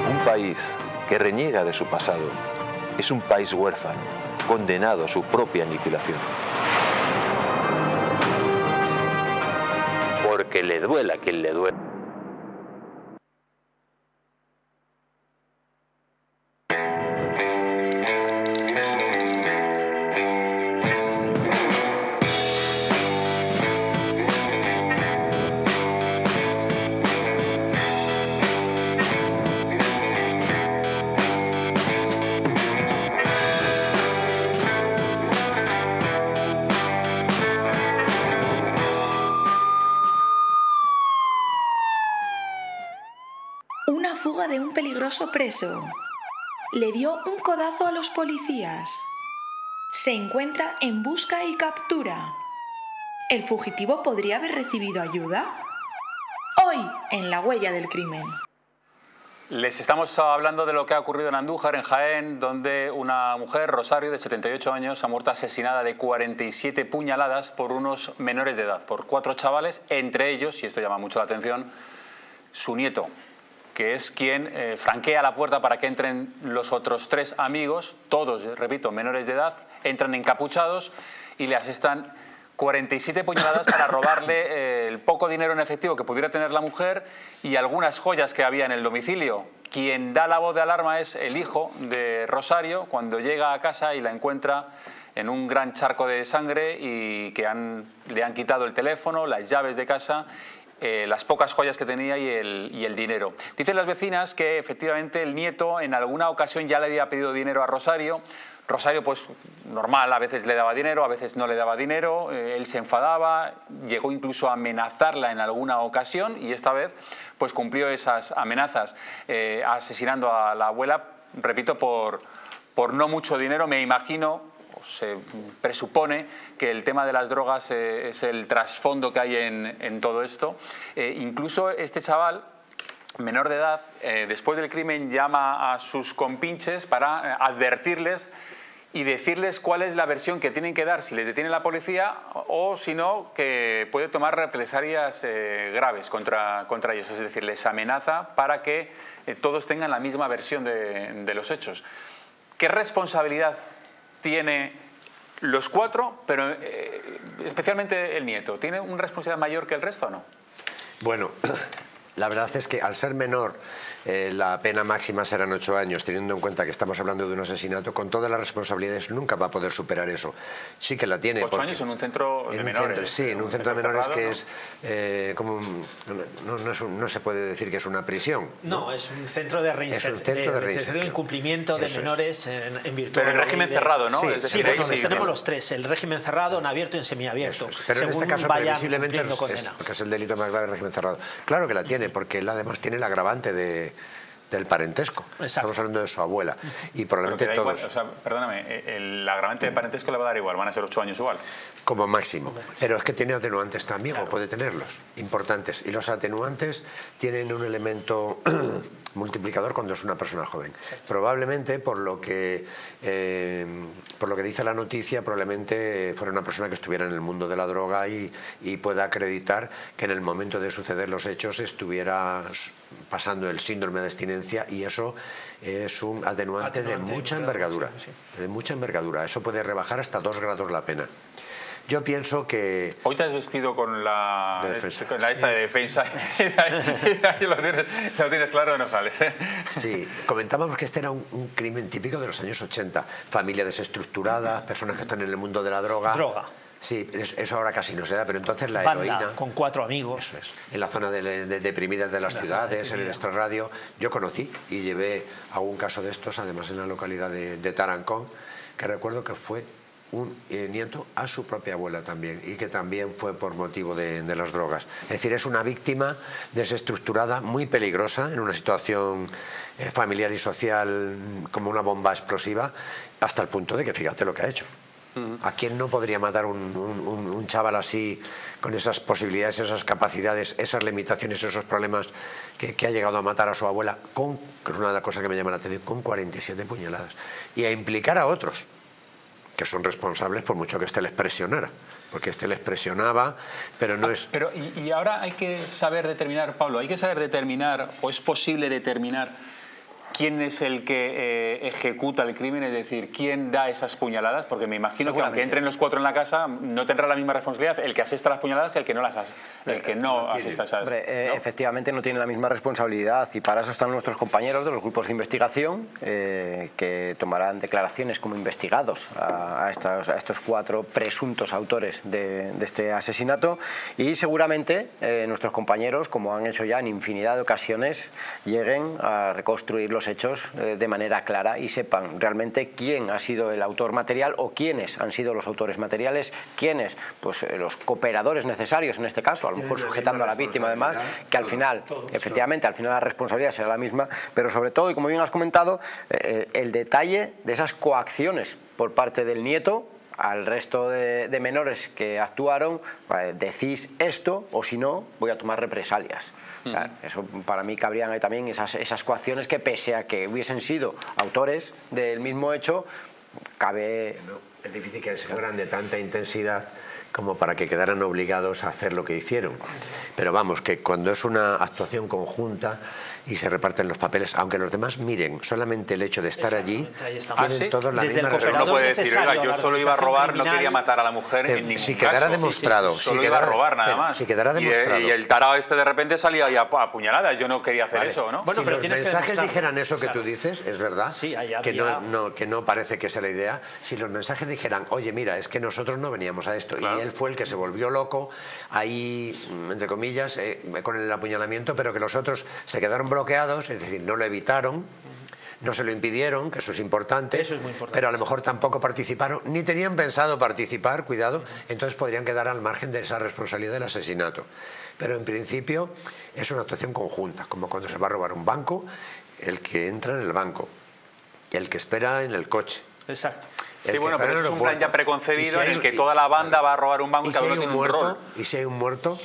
Un país que reniega de su pasado es un país huérfano, condenado a su propia aniquilación. Porque le duela a quien le duela. Una fuga de un peligroso preso. Le dio un codazo a los policías. Se encuentra en busca y captura. ¿El fugitivo podría haber recibido ayuda? Hoy, en La Huella del Crimen. Les estamos hablando de lo que ha ocurrido en Andújar, en Jaén, donde una mujer, Rosario, de 78 años, ha muerto asesinada de 47 puñaladas por unos menores de edad, por 4 chavales, entre ellos, y esto llama mucho la atención, su nieto, que es quien franquea la puerta para que entren los otros 3 amigos, todos, repito, menores de edad, entran encapuchados y le asestan 47 puñaladas para robarle el poco dinero en efectivo que pudiera tener la mujer y algunas joyas que había en el domicilio. Quien da la voz de alarma es el hijo de Rosario, cuando llega a casa y la encuentra en un gran charco de sangre y que le han quitado el teléfono, las llaves de casa, las pocas joyas que tenía y el dinero. Dicen las vecinas que efectivamente el nieto en alguna ocasión ya le había pedido dinero a Rosario. Rosario, pues normal, a veces le daba dinero, a veces no le daba dinero, él se enfadaba, llegó incluso a amenazarla en alguna ocasión y esta vez pues cumplió esas amenazas, asesinando a la abuela, repito, por no mucho dinero. Me imagino, se presupone que el tema de las drogas es el trasfondo que hay en todo esto. Incluso este chaval, menor de edad, después del crimen llama a sus compinches para advertirles y decirles cuál es la versión que tienen que dar si les detiene la policía o si no, que puede tomar represalias graves contra ellos. Es decir, les amenaza para que todos tengan la misma versión de los hechos. ¿Qué responsabilidad tiene los 4, pero especialmente el nieto? ¿Tiene una responsabilidad mayor que el resto o no? Bueno, la verdad es que al ser menor la pena máxima serán 8 años, teniendo en cuenta que estamos hablando de un asesinato, con todas las responsabilidades nunca va a poder superar eso. Sí que la tiene. 8 años en un centro de menores. Sí, en un centro de menores que es como... No se puede decir que es una prisión. No, es un centro de reinserción y cumplimiento de menores en virtud. Pero en régimen cerrado, ¿no? Sí, tenemos los 3, el régimen cerrado, en abierto y en semiabierto. Pero en este caso previsiblemente porque es el delito más grave del régimen cerrado. Claro que la tiene, porque él además tiene el agravante del parentesco. Exacto. Estamos hablando de su abuela y probablemente todos. Igual, o sea, perdóname, el agravante de parentesco le va a dar igual, van a ser 8 años igual. Como máximo. Pero es que tiene atenuantes también, claro, o puede tenerlos, importantes. Y los atenuantes tienen un elemento multiplicador cuando es una persona joven. Exacto. Probablemente, por lo que dice la noticia, probablemente fuera una persona que estuviera en el mundo de la droga y pueda acreditar que en el momento de suceder los hechos estuviera pasando el síndrome de abstinencia, y eso es un atenuante de mucha envergadura. Sí. De mucha envergadura. Eso puede rebajar hasta 2 grados la pena. Yo pienso que... Hoy te has vestido con la esta de defensa. Ahí lo tienes claro, no sales. Sí, comentábamos que este era un crimen típico de los años 80. Familia desestructurada, personas que están en el mundo de la droga. Sí, eso ahora casi no se da, pero entonces la Banda, heroína... con 4 amigos. Eso es. En la zona de deprimidas de las ciudades, en el extrarradio. Yo conocí y llevé algún caso de estos, además en la localidad de Tarancón, que recuerdo que fue un nieto a su propia abuela también, y que también fue por motivo de las drogas. Es decir, es una víctima desestructurada, muy peligrosa, en una situación familiar y social como una bomba explosiva, hasta el punto de que fíjate lo que ha hecho. ¿A quién no podría matar un chaval así, con esas posibilidades, esas capacidades, esas limitaciones, esos problemas, que ha llegado a matar a su abuela, que es una de las cosas que me llama la atención, con 47 puñaladas, y a implicar a otros que son responsables por mucho que este les presionara, porque este les presionaba, pero no es... Pero y ahora hay que saber determinar, Pablo, hay que saber determinar, o es posible determinar quién es el que ejecuta el crimen, es decir, quién da esas puñaladas, porque me imagino que aunque entren los 4 en la casa, no tendrá la misma responsabilidad el que asista a las puñaladas que el que no las hace, el que no asista a esas. Hombre, ¿no? Efectivamente no tiene la misma responsabilidad, y para eso están nuestros compañeros de los grupos de investigación, que tomarán declaraciones como investigados a estos 4 presuntos autores de este asesinato, y seguramente nuestros compañeros, como han hecho ya en infinidad de ocasiones, lleguen a reconstruir los hechos de manera clara y sepan realmente quién ha sido el autor material o quiénes han sido los autores materiales, quiénes, pues los cooperadores necesarios en este caso, a lo mejor sujetando a la víctima además, que al final, efectivamente, al final la responsabilidad será la misma, pero sobre todo, y como bien has comentado, el detalle de esas coacciones por parte del nieto al resto de menores que actuaron, decís esto o si no voy a tomar represalias. O sea, eso para mí cabrían ahí también esas coacciones que, pese a que hubiesen sido autores del mismo hecho, cabe... Es difícil que fueran de tanta intensidad como para que quedaran obligados a hacer lo que hicieron. Pero vamos, que cuando es una actuación conjunta y se reparten los papeles, aunque los demás miren solamente el hecho de estar allí, tienen todos la misma responsabilidad. Pero uno puede decir, oiga, yo solo iba a robar, no quería matar a la mujer en ningún si quedara caso. demostrado, Solo iba a robar nada más. Si quedara demostrado. Y el tarao este de repente salía ahí a puñaladas, yo no quería hacer eso, ¿no? Bueno, si los mensajes dijeran eso que tú dices, es verdad, sí, que no parece que sea la idea. Si los mensajes dijeran, oye, mira, es que nosotros no veníamos a esto, y él fue el que se volvió loco, ahí, entre comillas, con el apuñalamiento, pero que los otros se quedaron bloqueados, es decir, no lo evitaron, no se lo impidieron, que eso es importante, pero a lo mejor tampoco participaron, ni tenían pensado participar, cuidado, entonces podrían quedar al margen de esa responsabilidad del asesinato. Pero en principio es una actuación conjunta, como cuando se va a robar un banco, el que entra en el banco, el que espera en el coche. Exacto. Sí, bueno, pero es un plan ya preconcebido en el que toda la banda va a robar un banco y cada uno tiene un rol. Y si hay un muerto,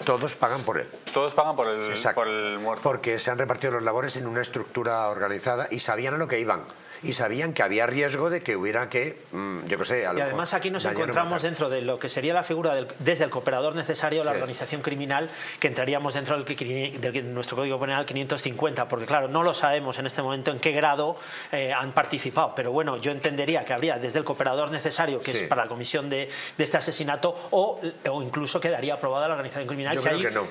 todos pagan por él. Todos pagan por el muerto. Porque se han repartido los labores en una estructura organizada y sabían a lo que iban. Y sabían que había riesgo de que hubiera que, yo qué sé, y además aquí nos encontramos dentro de lo que sería la figura desde el cooperador necesario, la organización criminal, que entraríamos dentro de nuestro Código Penal 550, porque claro, no lo sabemos en este momento en qué grado han participado, pero bueno, yo entendería que habría desde el cooperador necesario, que es para la comisión de este asesinato, o incluso quedaría aprobada la organización criminal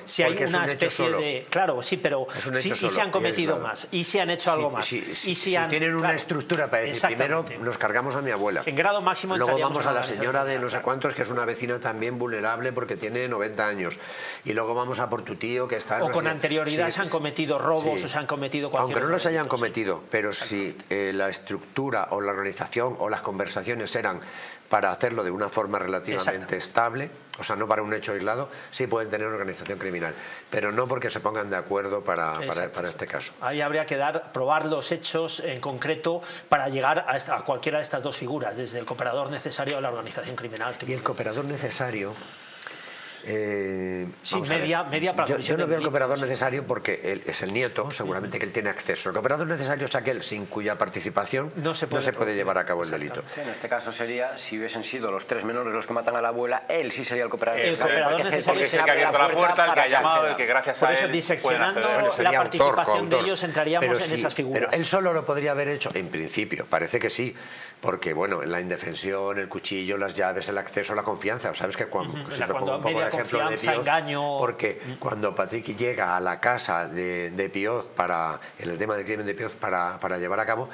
si hay una especie de... Claro, sí, pero si se han cometido más, y si han hecho algo más, y si tienen una estructura para decir, primero nos cargamos a mi abuela, en grado máximo, luego vamos a la señora de no sé cuántos, que es una vecina también vulnerable porque tiene 90 años, y luego vamos a por tu tío que está... O con anterioridad se han cometido robos o se han cometido cualquier... Aunque no los hayan cometido, pero si la estructura o la organización o las conversaciones eran para hacerlo de una forma relativamente estable, o sea, no para un hecho aislado, sí pueden tener organización criminal, pero no porque se pongan de acuerdo para este caso. Ahí habría que probar los hechos en concreto para llegar a cualquiera de estas dos figuras, desde el cooperador necesario a la organización criminal. Y el cooperador necesario Sí, media para yo no veo el cooperador necesario porque él es el nieto, seguramente que él tiene acceso. El cooperador necesario es aquel sin cuya participación no se puede llevar a cabo el delito. En este caso sería, si hubiesen sido los 3 menores los que matan a la abuela, él sí sería el cooperador. El cooperador necesario porque es el que ha abierto la puerta, el que ha llamado, el que gracias a él. Por eso, diseccionando la participación de ellos, entraríamos en esas figuras. Pero él solo lo podría haber hecho, en principio, parece que sí, porque bueno, en la indefensión, el cuchillo, las llaves, el acceso, la confianza. Sabes que cuando siempre pongo un poco el ejemplo de Pioz, porque cuando Patrick llega a la casa de Pioz en el tema del crimen de Pioz para llevar a cabo,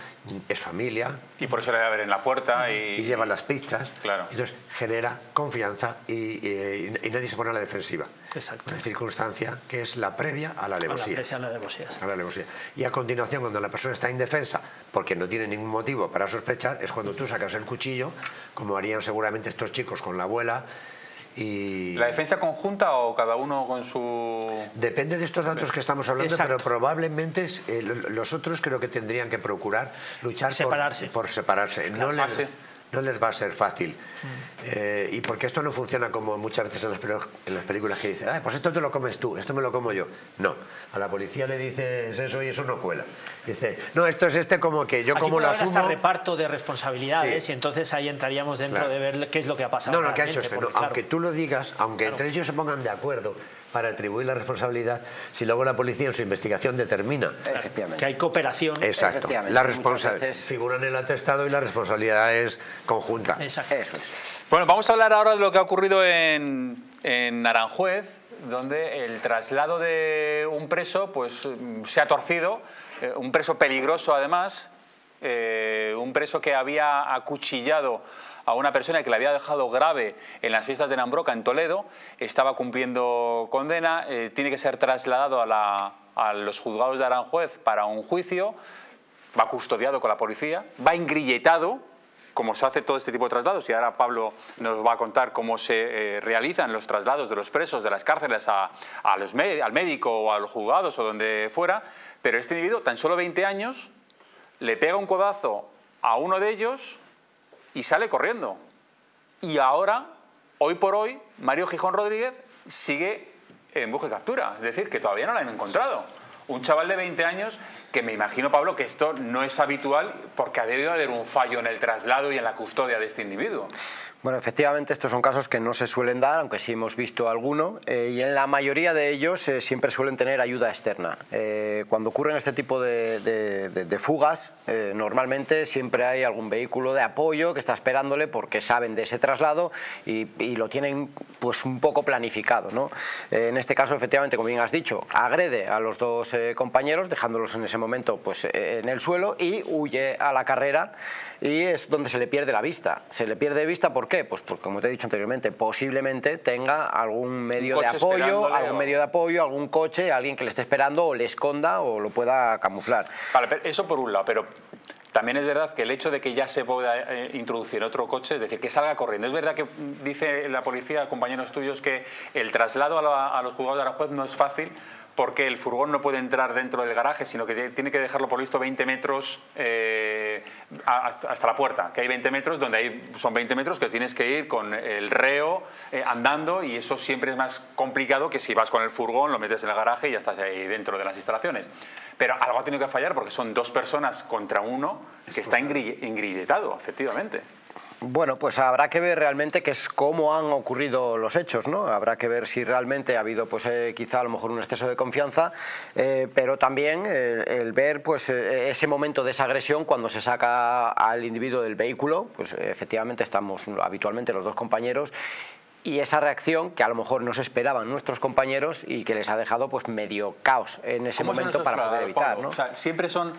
es familia. Y por eso le va a ver en la puerta y lleva las pizzas. Claro. Entonces genera confianza y nadie se pone a la defensiva. Exacto. Una circunstancia que es la previa a la alevosía. A la alevosía. Y a continuación, cuando la persona está indefensa porque no tiene ningún motivo para sospechar, es cuando tú sacas el cuchillo, como harían seguramente estos chicos con la abuela. Y... ¿La defensa conjunta o cada uno con su...? Depende de estos datos que estamos hablando, pero probablemente los otros creo que tendrían que procurar luchar por separarse. No les va a ser fácil. Y porque esto no funciona como muchas veces en las películas que dicen, pues esto te lo comes tú, esto me lo como yo. No, a la policía le dices eso y eso no cuela. Dice, no, esto es como que yo como lo asumo... Hasta reparto de responsabilidades, y entonces ahí entraríamos dentro de ver qué es lo que ha pasado. No, ¿qué ha hecho este? Aunque tú lo digas, aunque entre ellos se pongan de acuerdo para atribuir la responsabilidad, si luego la policía en su investigación determina que hay cooperación. Exacto. La responsabilidad figura en el atestado y la responsabilidad es conjunta. Exacto. Eso es. Bueno, vamos a hablar ahora de lo que ha ocurrido en Aranjuez, donde el traslado de un preso pues se ha torcido, un preso peligroso además, un preso que había acuchillado a una persona que le había dejado grave en las fiestas de Nambroca en Toledo, estaba cumpliendo condena, tiene que ser trasladado a los juzgados de Aranjuez para un juicio, va custodiado con la policía, va engrilletado, como se hace todo este tipo de traslados, y ahora Pablo nos va a contar cómo se realizan los traslados de los presos de las cárceles al médico o a los juzgados o donde fuera, pero este individuo, tan solo 20 años, le pega un codazo a uno de ellos y sale corriendo. Y ahora, hoy por hoy, Mario Gijón Rodríguez sigue en busca y captura, es decir, que todavía no lo han encontrado. Un chaval de 20 años que me imagino, Pablo, que esto no es habitual porque ha debido haber un fallo en el traslado y en la custodia de este individuo. Bueno, efectivamente estos son casos que no se suelen dar, aunque sí hemos visto alguno, y en la mayoría de ellos siempre suelen tener ayuda externa. Cuando ocurren este tipo de fugas, normalmente siempre hay algún vehículo de apoyo que está esperándole porque saben de ese traslado y lo tienen pues un poco planificado, ¿no? En este caso, efectivamente, como bien has dicho, agrede a los dos compañeros, dejándolos en ese momento pues, en el suelo, y huye a la carrera, y es donde se le pierde la vista. Se le pierde vista, ¿por qué? Pues porque, como te he dicho anteriormente, posiblemente tenga algún medio de apoyo, algún coche, alguien que le esté esperando o le esconda o lo pueda camuflar. Vale, eso por un lado, pero también es verdad que el hecho de que ya se pueda introducir otro coche, es decir, que salga corriendo. Es verdad que dice la policía, compañeros tuyos, que el traslado a los juzgados de Aranjuez no es fácil, porque el furgón no puede entrar dentro del garaje, sino que tiene que dejarlo por listo 20 metros hasta la puerta, que hay 20 metros, donde son 20 metros que tienes que ir con el reo andando, y eso siempre es más complicado que si vas con el furgón, lo metes en el garaje y ya estás ahí dentro de las instalaciones. Pero algo ha tenido que fallar porque son 2 personas contra uno que está engrilletado, efectivamente. Bueno, pues habrá que ver realmente qué es cómo han ocurrido los hechos, ¿no? Habrá que ver si realmente ha habido, pues quizá a lo mejor un exceso de confianza, pero también el ver, pues ese momento de esa agresión cuando se saca al individuo del vehículo, pues efectivamente estamos habitualmente los 2 compañeros. Y esa reacción que a lo mejor no se esperaban nuestros compañeros y que les ha dejado pues medio caos en ese momento para poder evitar, ¿no? O sea, siempre son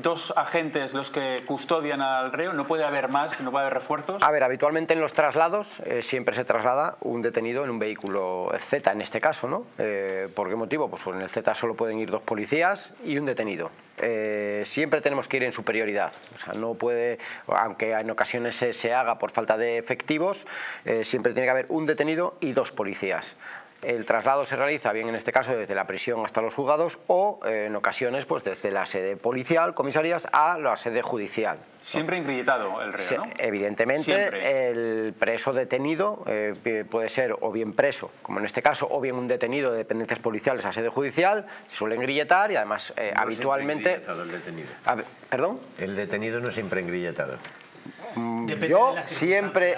2 agentes los que custodian al reo, no puede haber más, no puede haber refuerzos. A ver, habitualmente en los traslados siempre se traslada un detenido en un vehículo Z, en este caso, ¿no? ¿Por qué motivo? Pues en el Z solo pueden ir 2 policías y un detenido. Siempre tenemos que ir en superioridad, o sea, no puede, aunque en ocasiones se haga por falta de efectivos, siempre tiene que haber un detenido y 2 policías. el traslado se realiza bien en este caso desde la prisión hasta los juzgados o en ocasiones pues desde la sede policial, comisarías, a la sede judicial. Siempre engrilletado el reo, ¿no? Evidentemente, Siempre. el preso detenido puede ser o bien preso, como en este caso, o bien un detenido de dependencias policiales a sede judicial, se suele engrilletar y además habitualmente... El detenido. ¿Perdón? El detenido no siempre engrilletado. Yo siempre,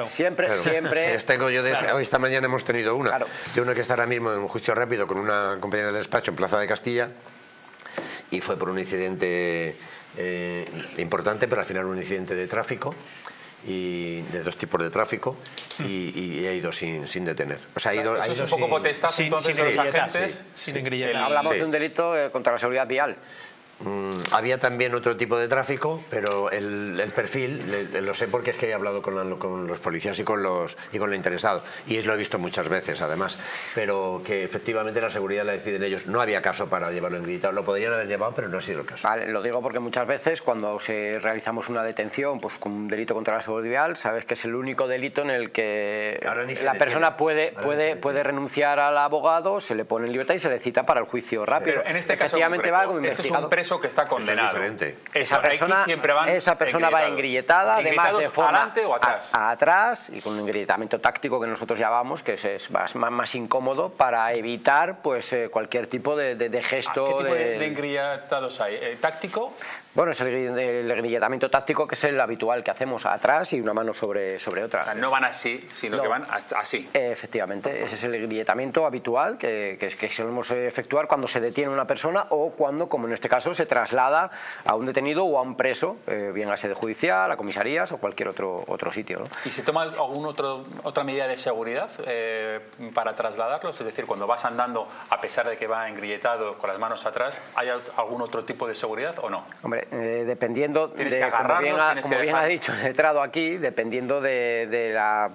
siempre. Tengo yo hoy esta mañana hemos tenido una, de una que está ahora mismo en un juicio rápido con una compañera de despacho en Plaza de Castilla y fue por un incidente importante, pero al final un incidente de tráfico y de dos tipos de tráfico y ha ido sin detener. O sea, ha ido es un poco potestad entonces de los agentes. Sin engrilletar. Hablamos de un delito contra la seguridad vial. Había también otro tipo de tráfico, pero el perfil lo sé porque es que he hablado con los policías y con el interesado y lo he visto muchas veces además, pero que efectivamente la seguridad la deciden ellos. No había caso para llevarlo engrilletado, lo podrían haber llevado, pero no ha sido el caso. Vale, lo digo porque muchas veces cuando realizamos una detención pues con un delito contra la seguridad vial, sabes que es el único delito en el que la persona puede renunciar al abogado, se le pone en libertad y se le cita para el juicio rápido. Pero en este caso efectivamente va como investigado. Es un preso que está condenado. Esto es diferente. Esa persona va engrilletada, además de forma adelante o atrás. Atrás y con un engrilletamiento táctico que nosotros llamamos, que es más incómodo para evitar pues cualquier tipo de gesto. ¿Qué tipo de engrilletados hay? ¿Táctico? Bueno, es el engrilletamiento táctico, que es el habitual que hacemos atrás y una mano sobre otra. O sea, no van así, sino que van así. Efectivamente, ese es el engrillettamiento habitual que solemos efectuar cuando se detiene una persona o cuando, como en este caso, se traslada a un detenido o a un preso, bien a sede judicial, a comisarías o cualquier otro sitio, ¿no? ¿Y se toma alguna otra medida de seguridad para trasladarlos? Es decir, cuando vas andando, a pesar de que va engrilletado con las manos atrás, ¿hay algún otro tipo de seguridad o no? Hombre, dependiendo tienes que agarrarlos, como bien ha dicho el letrado aquí, dependiendo de la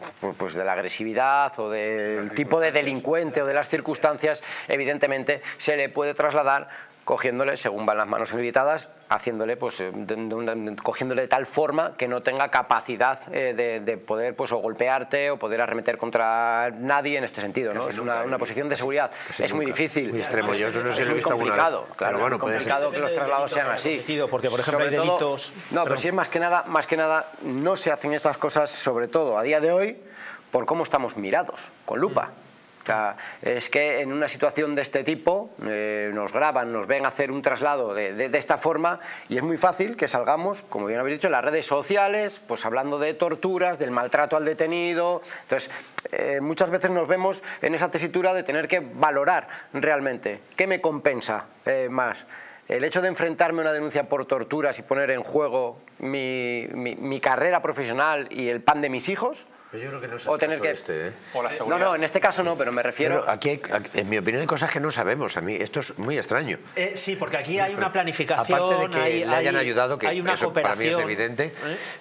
agresividad o del tipo de delincuente o de las circunstancias, evidentemente se le puede trasladar cogiéndole, según van las manos engrilletadas, haciéndole, cogiéndole de tal forma que no tenga capacidad de poder o golpearte o poder arremeter contra nadie en este sentido, ¿no? Es una posición de seguridad. Es muy difícil. Muy extremo. Yo no sé, es muy complicado. Claro, bueno, puede complicado que los traslados sean así. Porque, por ejemplo, hay delitos... No, pero sí es más que nada, no se hacen estas cosas, sobre todo a día de hoy, por cómo estamos mirados, con lupa. O sea, es que en una situación de este tipo nos graban, nos ven hacer un traslado de esta forma y es muy fácil que salgamos, como bien habéis dicho, en las redes sociales, pues hablando de torturas, del maltrato al detenido. Entonces, muchas veces nos vemos en esa tesitura de tener que valorar realmente qué me compensa más. El hecho de enfrentarme a una denuncia por torturas y poner en juego mi carrera profesional y el pan de mis hijos. Pero yo creo que no es o tener que o la seguridad. No, en este caso no, pero me refiero... Pero aquí en mi opinión hay cosas que no sabemos. A mí esto es muy extraño. Sí, porque aquí hay una planificación. Aparte de que le hayan ayudado, que hay una eso para mí es evidente,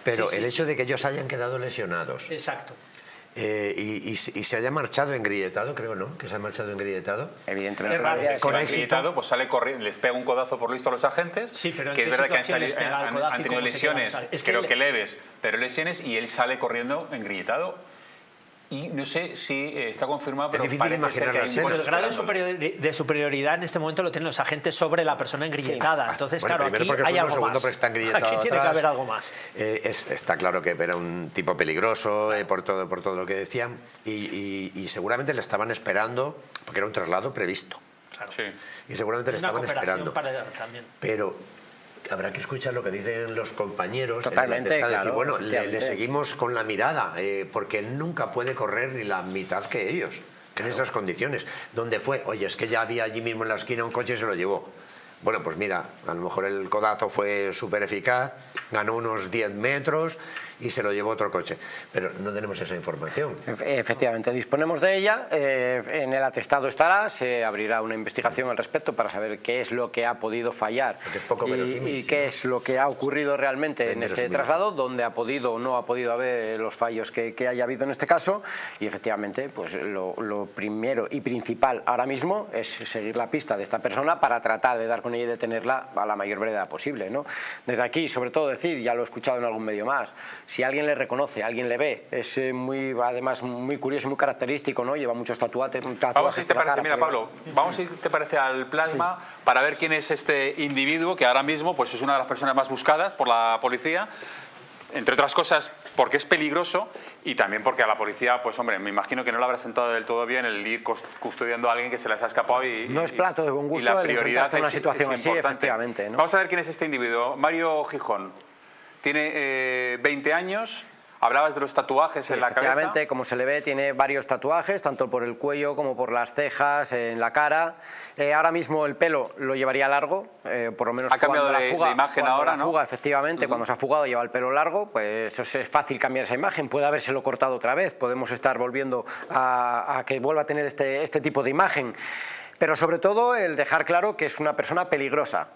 pero sí, el hecho de que ellos hayan quedado lesionados. Exacto. Y se haya marchado engrilletado, creo, ¿no? Que se ha marchado engrilletado. Evidentemente. Con éxito, pues sale corriendo, les pega un codazo por lo visto a los agentes. Sí, pero que es verdad que han tenido lesiones, creo que leves, pero lesiones, y él sale corriendo engrilletado. Y no sé si está confirmado, pero es difícil imaginar la escena. El grado de superioridad en este momento lo tienen los agentes sobre la persona engrilletada. Entonces, bueno, claro, aquí hay algo más. Está aquí tiene que haber algo más. Está claro que era un tipo peligroso por todo lo que decían y seguramente le estaban esperando porque era un traslado previsto. Claro. Sí. Y seguramente le estaban esperando. También. Pero habrá que escuchar lo que dicen los compañeros. Totalmente, claro, decir, bueno, le seguimos con la mirada, porque él nunca puede correr ni la mitad que ellos, en esas condiciones. ¿Dónde fue? Oye, es que ya había allí mismo en la esquina un coche y se lo llevó. Bueno, pues mira, a lo mejor el codazo fue súper eficaz, ganó unos 10 metros y se lo llevó otro coche. Pero no tenemos esa información. Efectivamente, disponemos de ella. En el atestado estará, se abrirá una investigación al respecto para saber qué es lo que ha podido fallar y qué es lo que ha ocurrido realmente en este traslado, dónde ha podido o no ha podido haber los fallos que haya habido en este caso. Y efectivamente, pues lo primero y principal ahora mismo es seguir la pista de esta persona para tratar de dar con y detenerla a la mayor brevedad posible, ¿no? Desde aquí, sobre todo decir, ya lo he escuchado en algún medio más, si alguien le reconoce, alguien le ve, es además muy curioso, muy característico, ¿no? Lleva muchos tatuajes. Vamos si te parece, mira Pablo, vamos si te parece al plasma para ver quién es este individuo que ahora mismo pues es una de las personas más buscadas por la policía. Entre otras cosas porque es peligroso y también porque a la policía, pues hombre, me imagino que no le habrá sentado del todo bien el ir custodiando a alguien que se les ha escapado y no es plato de buen gusto y la prioridad una situación es así, importante. efectivamente, ¿no? Vamos a ver quién es este individuo. Mario Gijón tiene 20 años. Hablabas de los tatuajes en la cabeza. Efectivamente, como se le ve, tiene varios tatuajes, tanto por el cuello como por las cejas, en la cara. Ahora mismo el pelo lo llevaría largo, por lo menos ha cambiado de imagen ahora, ¿no? Fuga, efectivamente, cuando se ha fugado lleva el pelo largo, pues eso es fácil cambiar esa imagen. Puede habérselo cortado otra vez, podemos estar volviendo a que vuelva a tener este tipo de imagen. Pero sobre todo el dejar claro que es una persona peligrosa.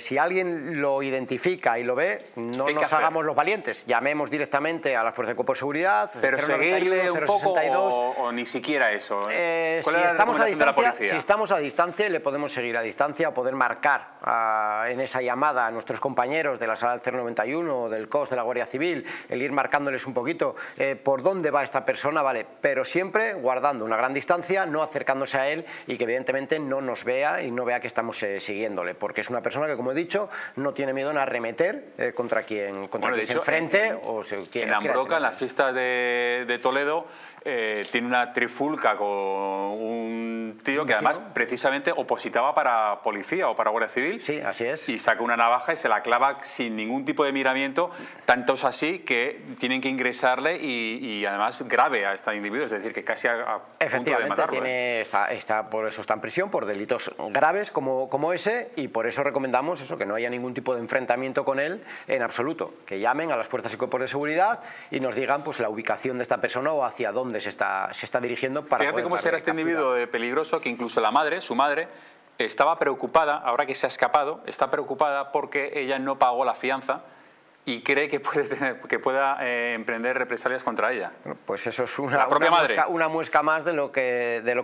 Si alguien lo identifica y lo ve, no nos hagamos los valientes. Llamemos directamente a la Fuerza de Cuerpo de Seguridad. Pero 091, seguirle un 062, poco o ni siquiera eso. ¿Cuál es la recomendación de la policía? Si estamos a distancia, le podemos seguir a distancia o poder marcar en esa llamada a nuestros compañeros de la sala del 091 o del COS de la Guardia Civil, el ir marcándoles un poquito por dónde va esta persona, vale, pero siempre guardando una gran distancia, no acercándose a él y que evidentemente no nos vea y no vea que estamos siguiéndole, porque es una persona que, como he dicho, no tiene miedo en arremeter contra quien se enfrente o se quiera. En Ambroca, en las fiestas de Toledo, tiene una trifulca con un tío que además precisamente opositaba para policía o para Guardia Civil. Sí, así es. Y saca una navaja y se la clava sin ningún tipo de miramiento, tantos así que tienen que ingresarle y además grave a este individuo, es decir, que casi a punto de matarlo. Por eso está en prisión, por delitos graves como ese, y por eso recomendamos eso, que no haya ningún tipo de enfrentamiento con él en absoluto, que llamen a las fuerzas y cuerpos de seguridad y nos digan pues la ubicación de esta persona o hacia dónde se está dirigiendo para Fíjate cómo será este individuo peligroso, que incluso la madre, su madre, estaba preocupada, ahora que se ha escapado, está preocupada porque ella no pagó la fianza y cree que pueda emprender represalias contra ella. Bueno, pues eso es una muesca más de lo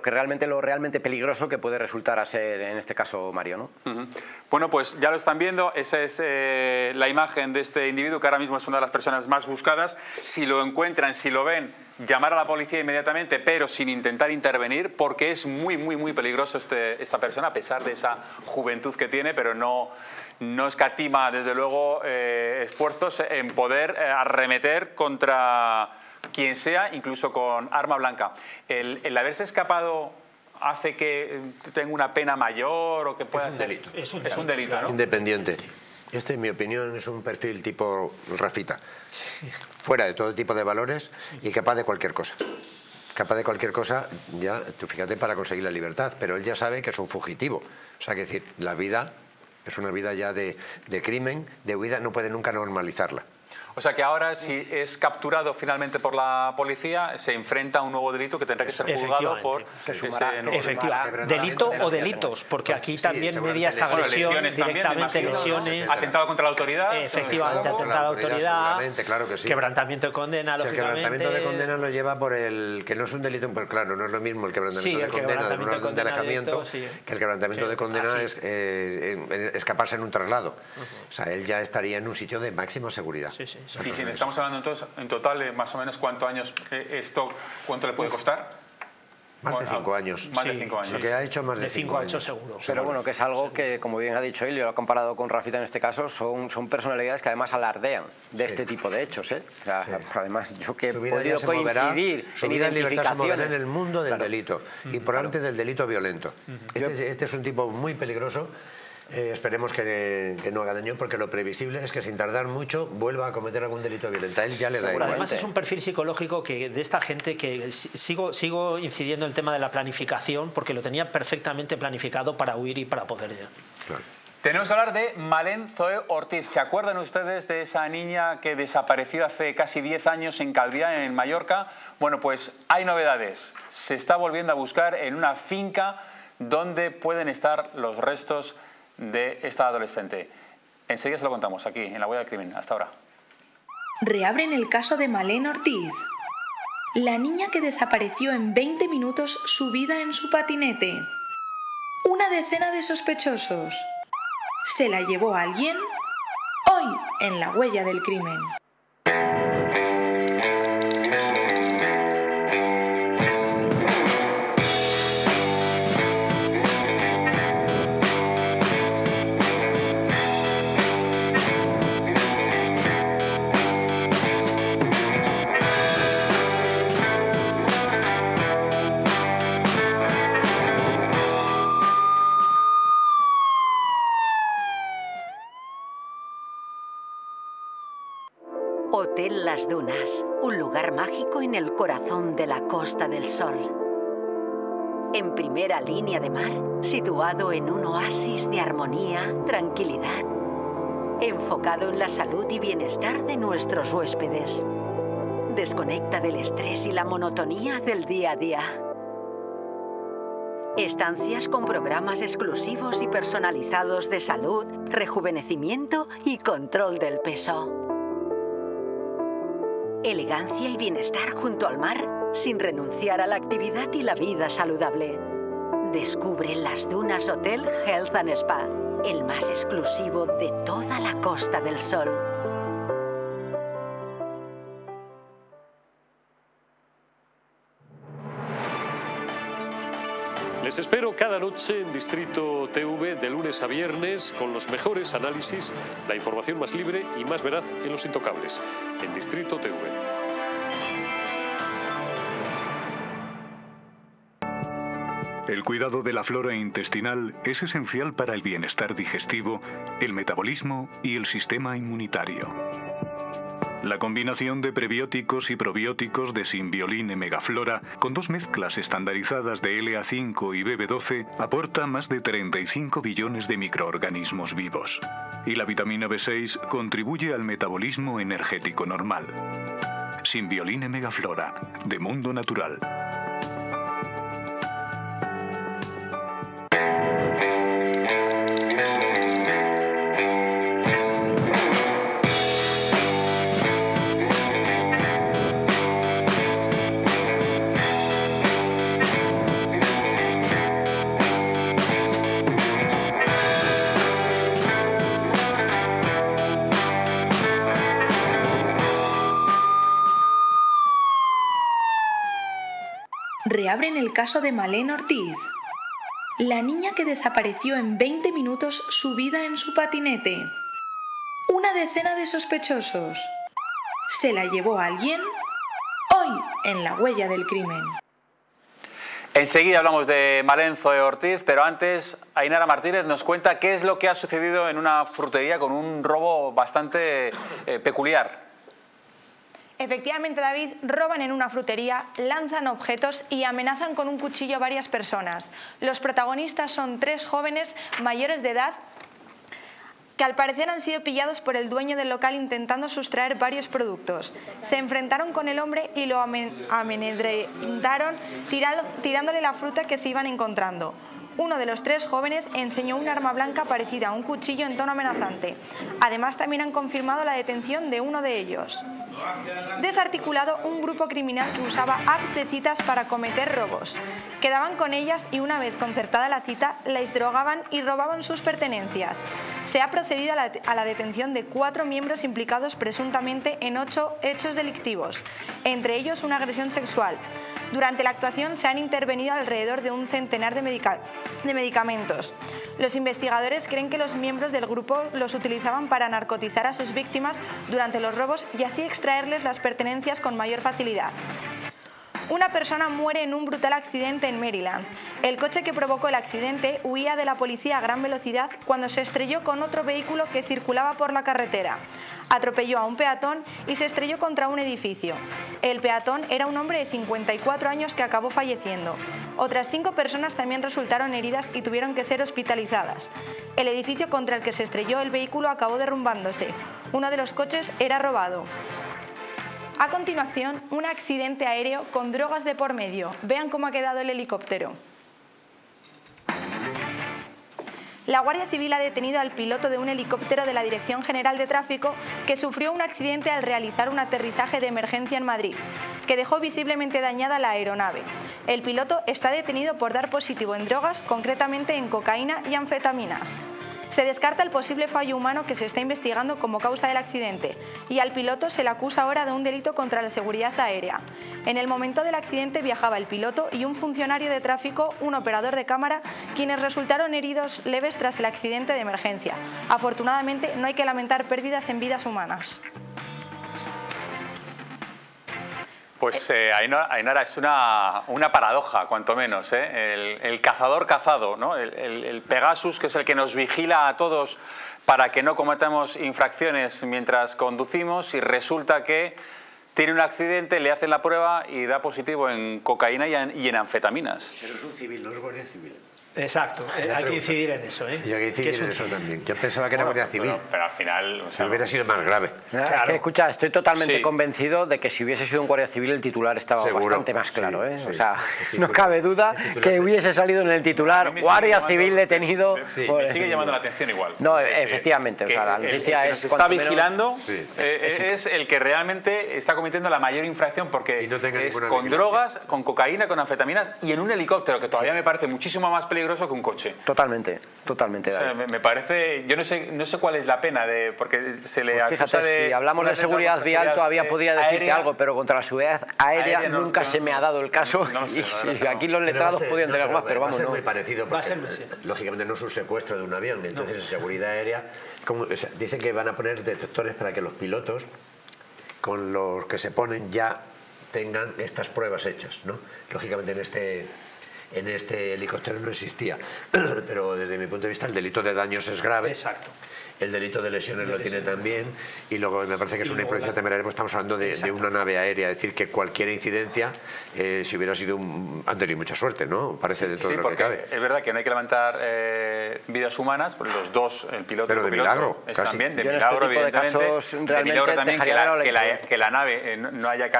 realmente peligroso que puede resultar a ser en este caso Mario, ¿no? Bueno, pues ya lo están viendo, esa es la imagen de este individuo que ahora mismo es una de las personas más buscadas. Si lo encuentran, si lo ven, llamar a la policía inmediatamente, pero sin intentar intervenir, porque es muy peligroso esta persona, a pesar de esa juventud que tiene, pero no escatima, desde luego, esfuerzos en poder arremeter contra quien sea, incluso con arma blanca. El haberse escapado hace que tenga una pena mayor o que pueda ser... delito. Es un delito, ¿no? Independiente. Este, en mi opinión, es un perfil tipo Rafita. Fuera de todo tipo de valores y capaz de cualquier cosa. Capaz de cualquier cosa, ya, tú fíjate, para conseguir la libertad. Pero él ya sabe que es un fugitivo. O sea, que decir, la vida es una vida ya de crimen, de huida, no puede nunca normalizarla. O sea que ahora, si es capturado finalmente por la policía, se enfrenta a un nuevo delito que tendrá que ser juzgado por delito o delitos, porque aquí también media esta agresión directamente, lesiones, atentado contra la autoridad, efectivamente, atentado a la autoridad, claro que sí. Quebrantamiento de condena, lógicamente. El quebrantamiento de condena lo lleva por el que no es un delito, pero claro, no es lo mismo el quebrantamiento de condena de un orden de alejamiento que el quebrantamiento de condena es escaparse en un traslado. O sea, él ya estaría en un sitio de máxima seguridad. Y si estamos hablando entonces, en total de más o menos cuántos años ¿cuánto le puede costar? Más de 5 años. Más de 5 años. Lo que ha hecho más de 5 años. 5 a 8 seguro. Pero bueno, que es algo que, como bien ha dicho él, yo lo he comparado con Rafita en este caso, son personalidades que además alardean de este tipo de hechos. O sea, además, yo que he podido coincidir su vida en libertad se moverá en el mundo del delito y probablemente del delito violento. Este es un tipo muy peligroso. Esperemos que no haga daño, porque lo previsible es que sin tardar mucho vuelva a cometer algún delito violento. A él ya le da igual. Además es un perfil psicológico que de esta gente que sigo incidiendo en el tema de la planificación, porque lo tenía perfectamente planificado para huir y para poder ir. Claro. Tenemos que hablar de Malén Zoe Ortiz. ¿Se acuerdan ustedes de esa niña que desapareció hace casi 10 años en Calviá, en Mallorca? Bueno, pues hay novedades. Se está volviendo a buscar en una finca donde pueden estar los restos de esta adolescente. Enseguida se lo contamos aquí, en La Huella del Crimen. Hasta ahora. Reabren el caso de Malén Ortiz, la niña que desapareció en 20 minutos subida en su patinete. Una decena de sospechosos. ¿Se la llevó alguien? Hoy en La huella del crimen. Hotel Las Dunas, un lugar mágico en el corazón de la Costa del Sol. En primera línea de mar, situado en un oasis de armonía, tranquilidad, enfocado en la salud y bienestar de nuestros huéspedes. Desconecta del estrés y la monotonía del día a día. Estancias con programas exclusivos y personalizados de salud, rejuvenecimiento y control del peso. Elegancia y bienestar junto al mar, sin renunciar a la actividad y la vida saludable. Descubre Las Dunas Hotel Health and Spa, el más exclusivo de toda la Costa del Sol. Les espero cada noche en Distrito TV de lunes a viernes con los mejores análisis, la información más libre y más veraz en Los Intocables, en Distrito TV. El cuidado de la flora intestinal es esencial para el bienestar digestivo, el metabolismo y el sistema inmunitario. La combinación de prebióticos y probióticos de Symbiolin Megaflora, con 2 mezclas estandarizadas de LA5 y BB12, aporta más de 35 billones de microorganismos vivos. Y la vitamina B6 contribuye al metabolismo energético normal. Symbiolin Megaflora, de Mundo Natural. Reabren el caso de Malén Ortiz, la niña que desapareció en 20 minutos subida en su patinete. Una decena de sospechosos. ¿Se la llevó alguien? Hoy en La huella del crimen. Enseguida hablamos de Malén Zoe Ortiz, pero antes Ainara Martínez nos cuenta qué es lo que ha sucedido en una frutería con un robo bastante peculiar. Efectivamente, David, roban en una frutería, lanzan objetos y amenazan con un cuchillo a varias personas. Los protagonistas son 3 jóvenes mayores de edad que al parecer han sido pillados por el dueño del local intentando sustraer varios productos. Se enfrentaron con el hombre y lo amedrentaron tirándole la fruta que se iban encontrando. Uno de los 3 jóvenes enseñó un arma blanca parecida a un cuchillo en tono amenazante. Además, también han confirmado la detención de uno de ellos. Desarticulado un grupo criminal que usaba apps de citas para cometer robos. Quedaban con ellas y una vez concertada la cita, les drogaban y robaban sus pertenencias. Se ha procedido a la detención de 4 miembros implicados presuntamente en 8 hechos delictivos, entre ellos una agresión sexual. Durante la actuación se han intervenido alrededor de un centenar de medicamentos. Los investigadores creen que los miembros del grupo los utilizaban para narcotizar a sus víctimas durante los robos y así extraerles las pertenencias con mayor facilidad. Una persona muere en un brutal accidente en Maryland. El coche que provocó el accidente huía de la policía a gran velocidad cuando se estrelló con otro vehículo que circulaba por la carretera. Atropelló a un peatón y se estrelló contra un edificio. El peatón era un hombre de 54 años que acabó falleciendo. Otras 5 personas también resultaron heridas y tuvieron que ser hospitalizadas. El edificio contra el que se estrelló el vehículo acabó derrumbándose. Uno de los coches era robado. A continuación, un accidente aéreo con drogas de por medio. Vean cómo ha quedado el helicóptero. La Guardia Civil ha detenido al piloto de un helicóptero de la Dirección General de Tráfico que sufrió un accidente al realizar un aterrizaje de emergencia en Madrid. que dejó visiblemente dañada la aeronave. El piloto está detenido por dar positivo en drogas, concretamente en cocaína y anfetaminas. Se descarta el posible fallo humano que se está investigando como causa del accidente y al piloto se le acusa ahora de un delito contra la seguridad aérea. En el momento del accidente viajaba el piloto y un funcionario de tráfico, un operador de cámara, quienes resultaron heridos leves tras el accidente de emergencia. Afortunadamente no hay que lamentar pérdidas en vidas humanas. Pues Ainara, es una paradoja, cuanto menos, ¿eh? El cazador cazado, ¿no? El Pegasus, que es el que nos vigila a todos para que no cometamos infracciones mientras conducimos, y resulta que tiene un accidente, le hacen la prueba y da positivo en cocaína y en anfetaminas. Pero es un civil, no es guardia civil. Exacto, hay que incidir en eso. Y hay que incidir en eso también. Yo pensaba que era guardia civil. Pero al final... O sea, hubiera sido más grave. Claro. Es que, escucha, estoy totalmente convencido de que si hubiese sido un guardia civil el titular estaba bastante más claro. Sí, o sea, no cabe duda que hubiese salido en el titular guardia civil detenido. Me sigue llamando la atención igual. No, efectivamente. O sea, la noticia el es... que está vigilando es el que realmente está cometiendo la mayor infracción, porque es con drogas, con cocaína, con anfetaminas y en un helicóptero, que todavía me parece muchísimo más peligroso que un coche. Totalmente. O sea, me parece, yo no sé cuál es la pena, porque se le acusa fíjate, de... si hablamos de seguridad vial todavía podría decirte aérea, algo, pero contra la seguridad aérea nunca se me ha dado el caso. Y aquí los letrados podrían tener más, pero vamos, va a ser no. muy parecido, porque lógicamente no es un secuestro de un avión, entonces en seguridad aérea dicen que van a poner detectores para que los pilotos con los que se ponen ya tengan estas pruebas hechas, ¿no? Lógicamente en este helicóptero no existía, pero desde mi punto de vista el delito de daños es grave. Exacto. El delito de lesiones lo tiene también, y luego me parece que es una imprudencia temeraria, porque estamos hablando de una nave aérea, es decir, que cualquier incidencia, si hubiera sido han tenido mucha suerte, ¿no? Parece dentro de lo que cabe. Es verdad que no hay que levantar vidas humanas, pues los dos, el piloto pero y el de piloto, milagro, es casi. también de Yo en milagro, este tipo de evidentemente. casos De milagro también realmente que la nave no haya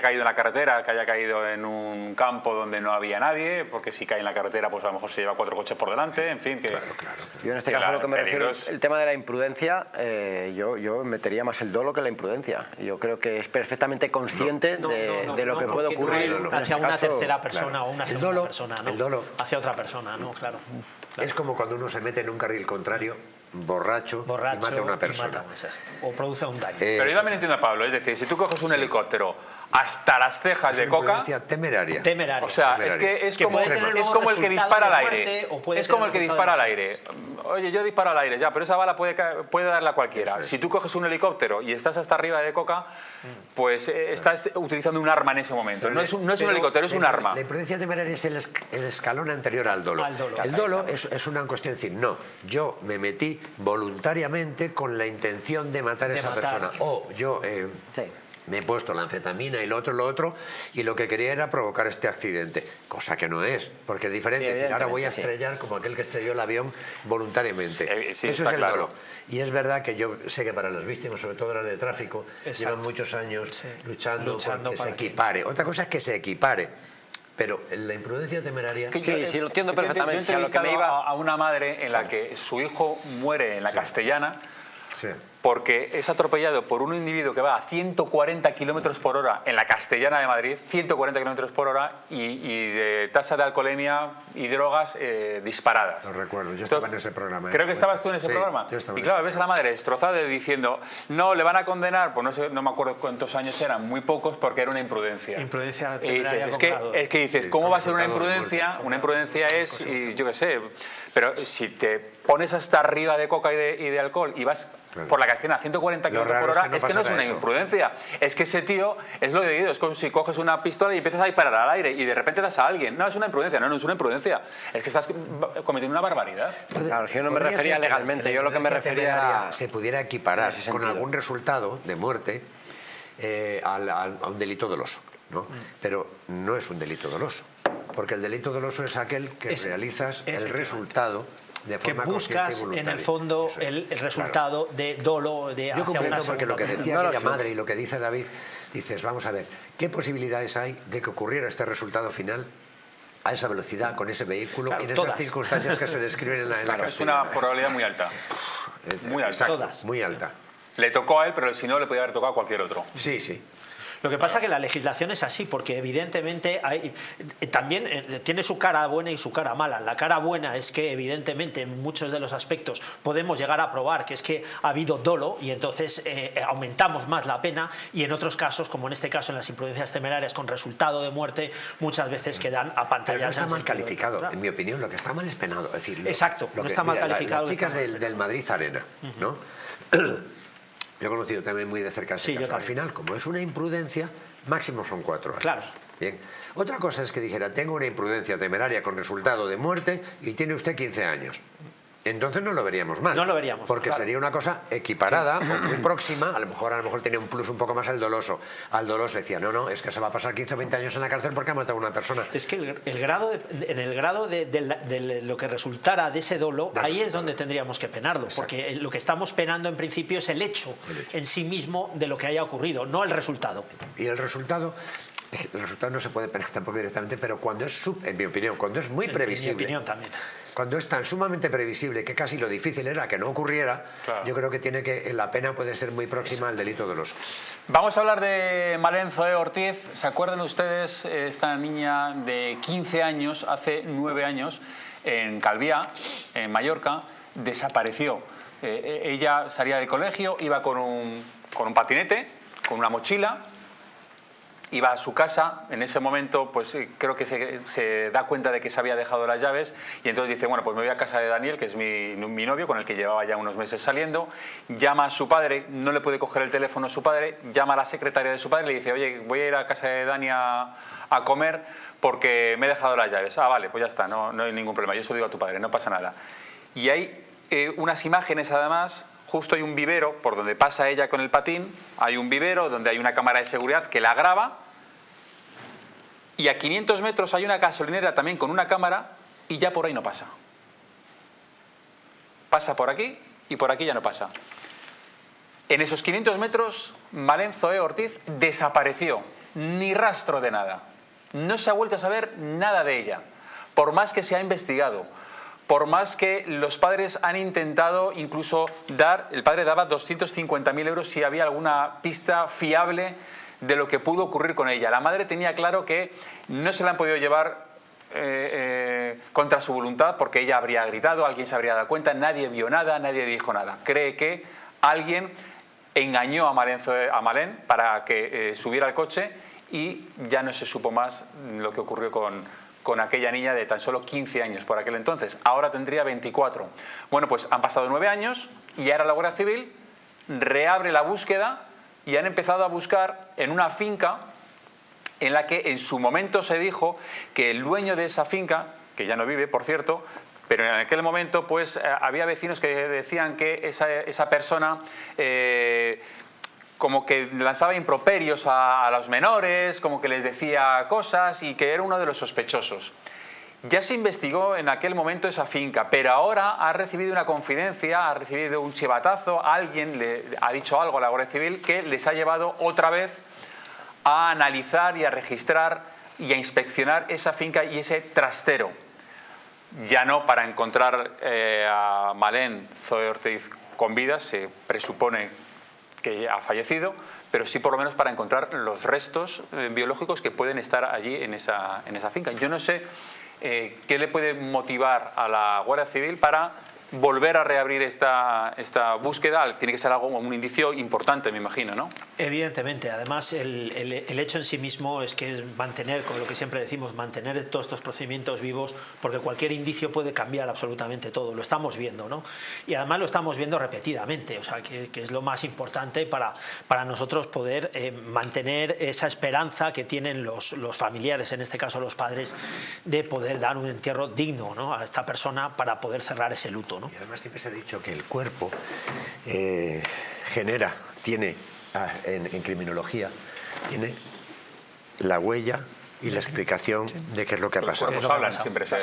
caído en la carretera, que haya caído en un campo donde no había nadie, porque si cae en la carretera, pues a lo mejor se lleva 4 coches por delante, en fin. Claro. Yo en este caso lo que me refiero es el tema de la imprudencia. Yo metería más el dolo que la imprudencia. Yo creo que es perfectamente consciente de lo que puede ocurrir hacia una tercera persona o una segunda persona, ¿no? El dolo hacia otra persona, ¿no? Claro. Es como cuando uno se mete en un carril contrario, borracho y mata a una persona. O produce un daño. Pero yo también entiendo a Pablo, es decir, si tú coges un helicóptero hasta las cejas de coca... temeraria. O sea, es como el que dispara al aire. Es como el que dispara al aire. Oye, yo disparo al aire, ya, pero esa bala puede darla a cualquiera. Si tú coges un helicóptero y estás hasta arriba de coca, pues estás utilizando un arma en ese momento. No es un helicóptero, es un arma. La imprudencia temeraria es el escalón anterior al dolo. El dolo es una cuestión de decir, no, yo me metí voluntariamente con la intención de matar a esa persona. O yo... me he puesto la anfetamina y lo otro, y lo que quería era provocar este accidente, cosa que no es, porque es diferente. Es decir, ahora voy a estrellar como aquel que estrelló el avión voluntariamente. Eso es el dolo. Y es verdad que yo sé que para las víctimas, sobre todo las de tráfico, llevan muchos años luchando por que se equipare. Otra cosa es que se equipare. Pero la imprudencia temeraria... Sí, lo entiendo perfectamente. Yo he entrevistado a una madre en la que su hijo muere en la Castellana, porque es atropellado por un individuo que va a 140 kilómetros por hora en la Castellana de Madrid, 140 kilómetros por hora, y de tasa de alcoholemia y drogas disparadas. Lo recuerdo, yo estaba en ese programa. Creo que estabas tú en ese programa. Y claro, ves a la madre destrozada diciendo, no, le van a condenar, pues no me acuerdo cuántos años eran, muy pocos, porque era una imprudencia. Imprudencia y dices, es que dices, ¿cómo va a ser una imprudencia? Una imprudencia es, yo qué sé, pero si te pones hasta arriba de coca y de alcohol y vas por la Castellana a 140 kilómetros por hora, es que no es una imprudencia. Es que ese tío, es lo que digo, es como si coges una pistola y empiezas a disparar al aire y de repente das a alguien. No, es una imprudencia, no es una imprudencia. Es que estás cometiendo una barbaridad. Claro, si yo no me refería legalmente, yo lo que me refería era... Se pudiera equiparar con algún resultado de muerte a un delito doloso, ¿no? Pero no es un delito doloso, porque el delito doloso es aquel que realizas el resultado de forma que buscas en el fondo el resultado de dolo de yo comprendo, porque lo que decía aquella madre madre y lo que dice David, dices, vamos a ver, ¿qué posibilidades hay de que ocurriera este resultado final a esa velocidad, con ese vehículo, en esas circunstancias que se describen en la Castellana? Es una probabilidad muy alta. Muy alta. Exacto, muy alta. Le tocó a él, pero si no, le podía haber tocado a cualquier otro. Sí. Lo que pasa es que la legislación es así, porque evidentemente también tiene su cara buena y su cara mala. La cara buena es que evidentemente en muchos de los aspectos podemos llegar a probar que es que ha habido dolo y entonces aumentamos más la pena, y en otros casos, como en este caso en las imprudencias temerarias con resultado de muerte, muchas veces quedan apantalladas. Pero no está mal calificado, en mi opinión. Lo que está mal es penado. Es decir, exacto, no está mal calificado. Las chicas del Madrid Arena, ¿no? Yo he conocido también muy de cerca ese caso. Al final, como es una imprudencia, máximo son 4 años. Claro. Bien. Otra cosa es que dijera, tengo una imprudencia temeraria con resultado de muerte y tiene usted 15 años. Entonces no lo veríamos mal. No lo veríamos. Porque sería una cosa equiparada o muy próxima. A lo mejor tenía un plus un poco más al doloso. Al doloso decía, no, es que se va a pasar 15 o 20 años en la cárcel porque ha matado a una persona. Es que en el grado de lo que resultara de ese dolo, ahí es donde tendríamos que penarlo. Exacto. Porque lo que estamos penando en principio es el hecho en sí mismo de lo que haya ocurrido, no el resultado. Y el resultado no se puede penar tampoco directamente, pero cuando es, en mi opinión, cuando es muy previsible. En mi opinión también. Cuando es tan sumamente previsible que casi lo difícil era que no ocurriera, claro. Yo creo que la pena puede ser muy próxima al delito doloso. Vamos a hablar de Malén Zoé Ortiz. ¿Se acuerdan ustedes esta niña de 15 años, hace 9 años, en Calviá, en Mallorca, desapareció? Ella salía del colegio, iba con un patinete, con una mochila, iba a su casa. En ese momento pues creo que se da cuenta de que se había dejado las llaves y entonces dice, bueno, pues me voy a casa de Daniel, que es mi novio, con el que llevaba ya unos meses saliendo. Llama a su padre, no le puede coger el teléfono a su padre, llama a la secretaria de su padre y le dice, oye, voy a ir a casa de Dani a comer porque me he dejado las llaves. Ah, vale, pues ya está, no hay ningún problema, yo se lo digo a tu padre, no pasa nada. Y hay unas imágenes además. Justo hay un vivero por donde pasa ella con el patín, hay un vivero donde hay una cámara de seguridad que la graba y a 500 metros hay una gasolinera también con una cámara y ya por ahí no pasa. Pasa por aquí y por aquí ya no pasa. En esos 500 metros, Malén Zoé Ortiz desapareció, ni rastro de nada. No se ha vuelto a saber nada de ella, por más que se ha investigado. Por más que los padres han intentado incluso el padre daba 250.000 euros si había alguna pista fiable de lo que pudo ocurrir con ella. La madre tenía claro que no se la han podido llevar contra su voluntad porque ella habría gritado, alguien se habría dado cuenta, nadie vio nada, nadie dijo nada. Cree que alguien engañó a Malén para que subiera al coche y ya no se supo más lo que ocurrió con aquella niña de tan solo 15 años por aquel entonces. Ahora tendría 24. Bueno, pues han pasado 9 años y ahora la Guardia Civil reabre la búsqueda y han empezado a buscar en una finca en la que en su momento se dijo que el dueño de esa finca, que ya no vive, por cierto, pero en aquel momento pues había vecinos que decían que esa persona como que lanzaba improperios a los menores, como que les decía cosas y que era uno de los sospechosos. Ya se investigó en aquel momento esa finca, pero ahora ha recibido una confidencia, ha recibido un chivatazo, alguien le ha dicho algo a la Guardia Civil que les ha llevado otra vez a analizar y a registrar y a inspeccionar esa finca y ese trastero. Ya no para encontrar a Malén Zoé Ortiz con vida, se presupone que ha fallecido, pero sí por lo menos para encontrar los restos biológicos que pueden estar allí en esa finca. Yo no sé qué le puede motivar a la Guardia Civil para volver a reabrir esta búsqueda. Tiene que ser algo, un indicio importante, me imagino, ¿no? Evidentemente. Además, el hecho en sí mismo es que mantener, con lo que siempre decimos, mantener todos estos procedimientos vivos, porque cualquier indicio puede cambiar absolutamente todo. Lo estamos viendo, ¿no? Y además lo estamos viendo repetidamente, o sea, que es lo más importante para nosotros poder mantener esa esperanza que tienen los familiares, en este caso los padres, de poder dar un entierro digno, ¿no?, a esta persona para poder cerrar ese luto, ¿no? Y además siempre se ha dicho que el cuerpo tiene en criminología, tiene la huella y la explicación de qué es lo que ha pasado. Los cuerpos hablan, siempre se...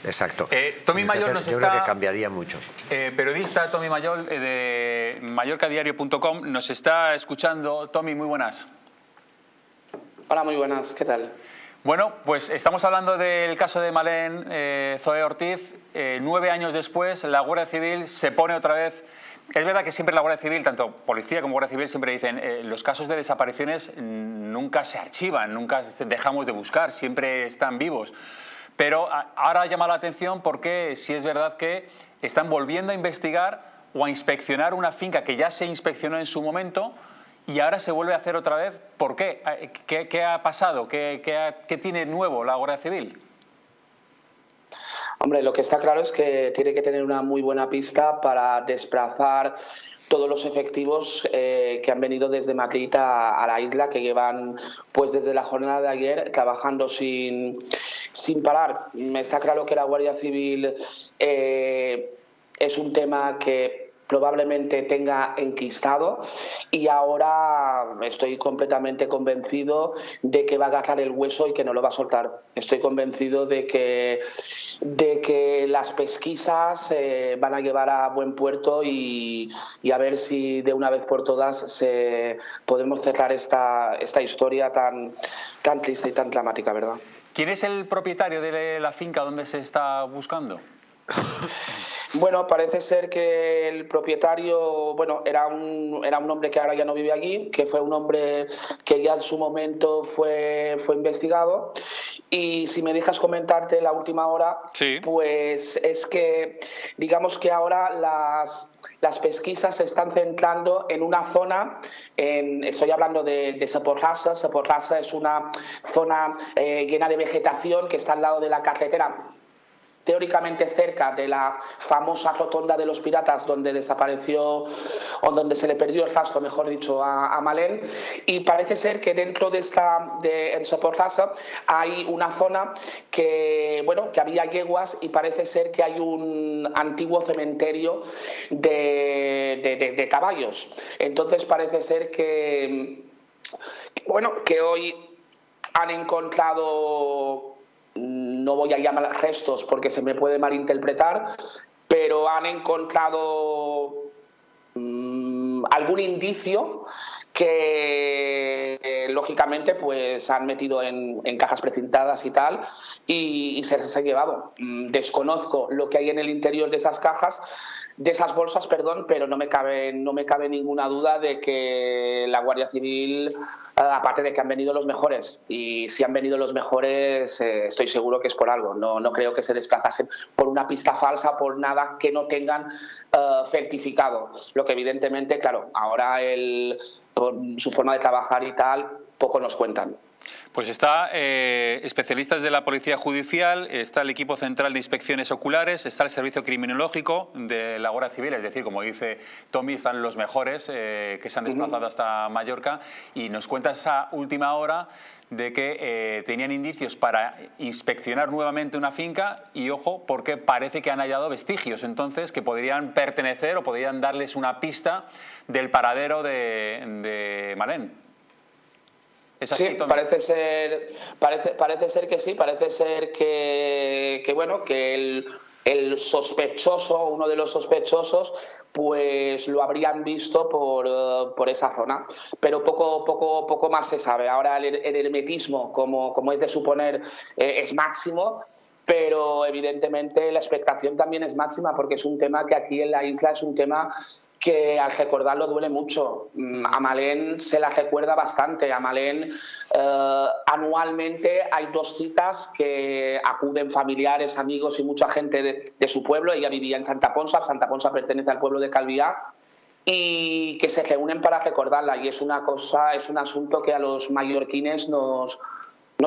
Exacto. Tommy Mayol nos yo creo que cambiaría mucho. Periodista Tommy Mayol de mallorcadiario.com nos está escuchando. Tommy, muy buenas. Hola, muy buenas. ¿Qué tal? Bueno, pues estamos hablando del caso de Malén Zoé Ortiz. 9 años después, la Guardia Civil se pone otra vez Es verdad que siempre la Guardia Civil, tanto policía como Guardia Civil, siempre dicen los casos de desapariciones nunca se archivan, nunca dejamos de buscar, siempre están vivos. Pero ahora llama la atención porque sí es verdad que están volviendo a investigar o a inspeccionar una finca que ya se inspeccionó en su momento y ahora se vuelve a hacer otra vez. ¿Por qué? ¿Qué ha pasado? ¿Qué tiene nuevo la Guardia Civil? Hombre, lo que está claro es que tiene que tener una muy buena pista para desplazar todos los efectivos que han venido desde Madrid a la isla, que llevan pues desde la jornada de ayer trabajando sin parar. Está claro que la Guardia Civil es un tema que probablemente tenga enquistado y ahora estoy completamente convencido de que va a agarrar el hueso y que no lo va a soltar. Estoy convencido de que las pesquisas van a llevar a buen puerto y a ver si de una vez por todas podemos cerrar esta historia tan triste y tan dramática, ¿verdad? ¿Quién es el propietario de la finca donde se está buscando? Bueno, parece ser que el propietario, bueno, era un hombre que ahora ya no vive allí, que fue un hombre que ya en su momento fue investigado. Y si me dejas comentarte la última hora, sí, pues es que digamos que ahora las pesquisas se están centrando en una zona, estoy hablando de Seporrasa. Seporrasa es una zona llena de vegetación que está al lado de la carretera, teóricamente cerca de la famosa rotonda de los piratas donde desapareció o donde se le perdió el rastro, mejor dicho, a Malén, y parece ser que dentro en Seporrasa hay una zona que había yeguas y parece ser que hay un antiguo cementerio de caballos. Entonces parece ser que hoy han encontrado, no voy a llamar gestos porque se me puede malinterpretar, pero han encontrado algún indicio que lógicamente pues han metido en cajas precintadas y tal y se les ha llevado. Desconozco lo que hay en el interior de esas cajas, de esas bolsas, perdón, pero no me cabe ninguna duda de que la Guardia Civil, aparte de que han venido los mejores, y si han venido los mejores estoy seguro que es por algo, no creo que se desplazasen por una pista falsa, por nada que no tengan certificado, lo que evidentemente, claro, ahora por su forma de trabajar y tal, poco nos cuentan. Pues está especialistas de la Policía Judicial, está el equipo central de inspecciones oculares, está el servicio criminológico de la Guardia Civil, es decir, como dice Tommy, están los mejores que se han desplazado hasta Mallorca y nos cuenta esa última hora de que tenían indicios para inspeccionar nuevamente una finca y ojo, porque parece que han hallado vestigios entonces que podrían pertenecer o podrían darles una pista del paradero de Malén. ¿Es así, sí, Tommy? parece ser que sí, parece ser que el sospechoso, uno de los sospechosos, pues lo habrían visto por esa zona, pero poco más se sabe. Ahora el hermetismo, como es de suponer, es máximo, pero evidentemente la expectación también es máxima porque es un tema que aquí en la isla es un tema que al recordarlo duele mucho. A Malén se la recuerda bastante. A Malén anualmente hay 2 citas que acuden familiares, amigos y mucha gente de su pueblo. Ella vivía en Santa Ponsa. Santa Ponsa pertenece al pueblo de Calviá y que se reúnen para recordarla. Y es un asunto que a los mallorquines nos